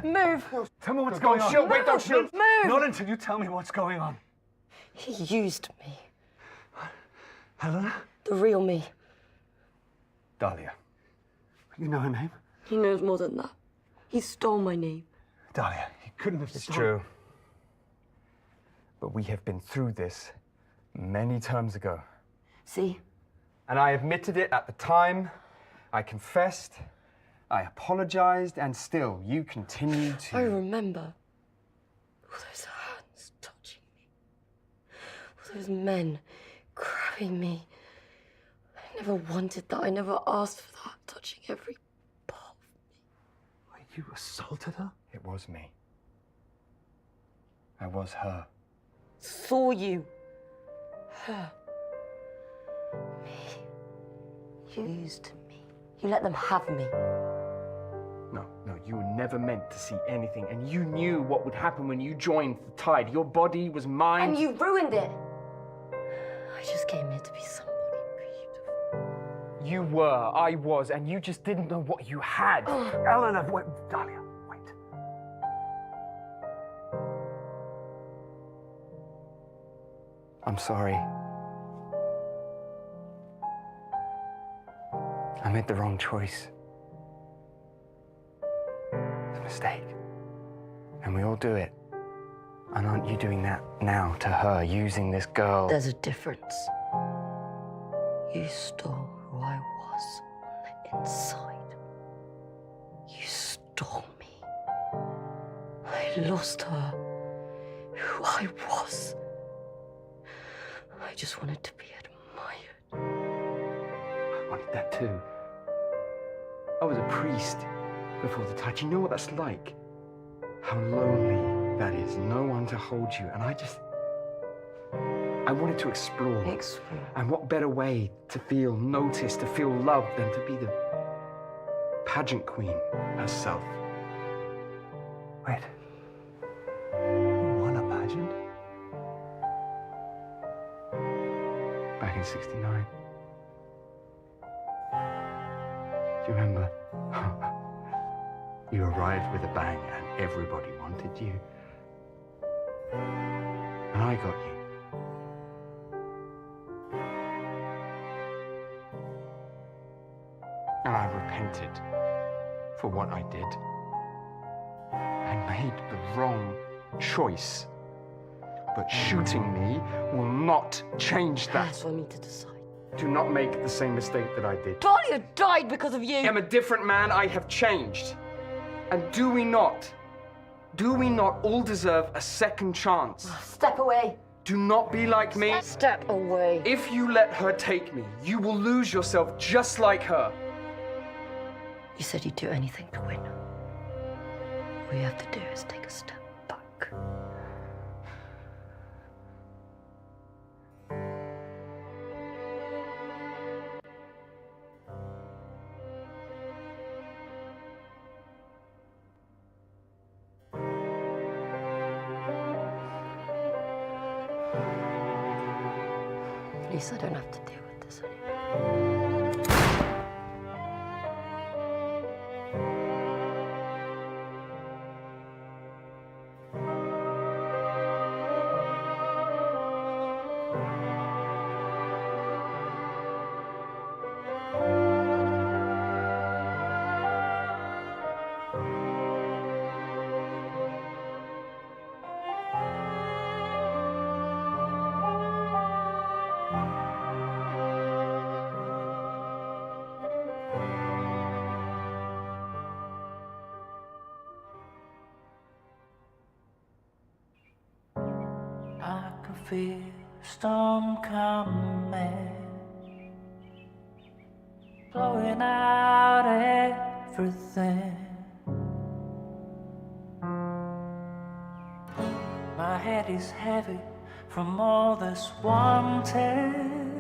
Move! Tell me what's going on. Wait, don't shoot! Move! Not until you tell me what's going on. He used me. Helena? The real me. Dahlia. You know her name? He knows more than that. He stole my name. Dahlia, he couldn't have It's stolen- true. But we have been through this many terms ago. See? And I admitted it at the time. I confessed. I apologized, and still, you continue to... I remember. All those hands touching me. All those men grabbing me. I never wanted that. I never asked for that. Touching every part of me. You assaulted her? It was me. I was her. Saw you. Her. Me. You used me. You let them have me. No, you were never meant to see anything, and you knew what would happen when you joined the tide. Your body was mine. And you ruined it. I just came here to be somebody beautiful. You were, I was, and you just didn't know what you had. Eleanor, wait, Dahlia, wait. I'm sorry. I made the wrong choice. It's a mistake. And we all do it. And aren't you doing that now to her, using this girl? There's a difference. You stole who I was on the inside. You stole me. I lost her, who I was. I just wanted to be admired. I wanted that too. I was a priest before the tide. You know what that's like? How lonely that is. No one to hold you. And I wanted to explore. And what better way to feel noticed, to feel loved, than to be the pageant queen herself. Wait. You won a pageant? Back in '69. Do you remember? You arrived with a bang and everybody wanted you. And I got you. And I repented for what I did. I made the wrong choice. But shooting me will not change that. That's for me to decide. Do not make the same mistake that I did. Dahlia died because of you. I am a different man. I have changed. And do we not all deserve a second chance? Step away. Do not be like me. Step away. If you let her take me, you will lose yourself just like her. You said you'd do anything to win. All you have to do is take a step back. At least I don't have to deal with this anymore. I can feel storm coming, blowing out everything. My head is heavy from all this wanting.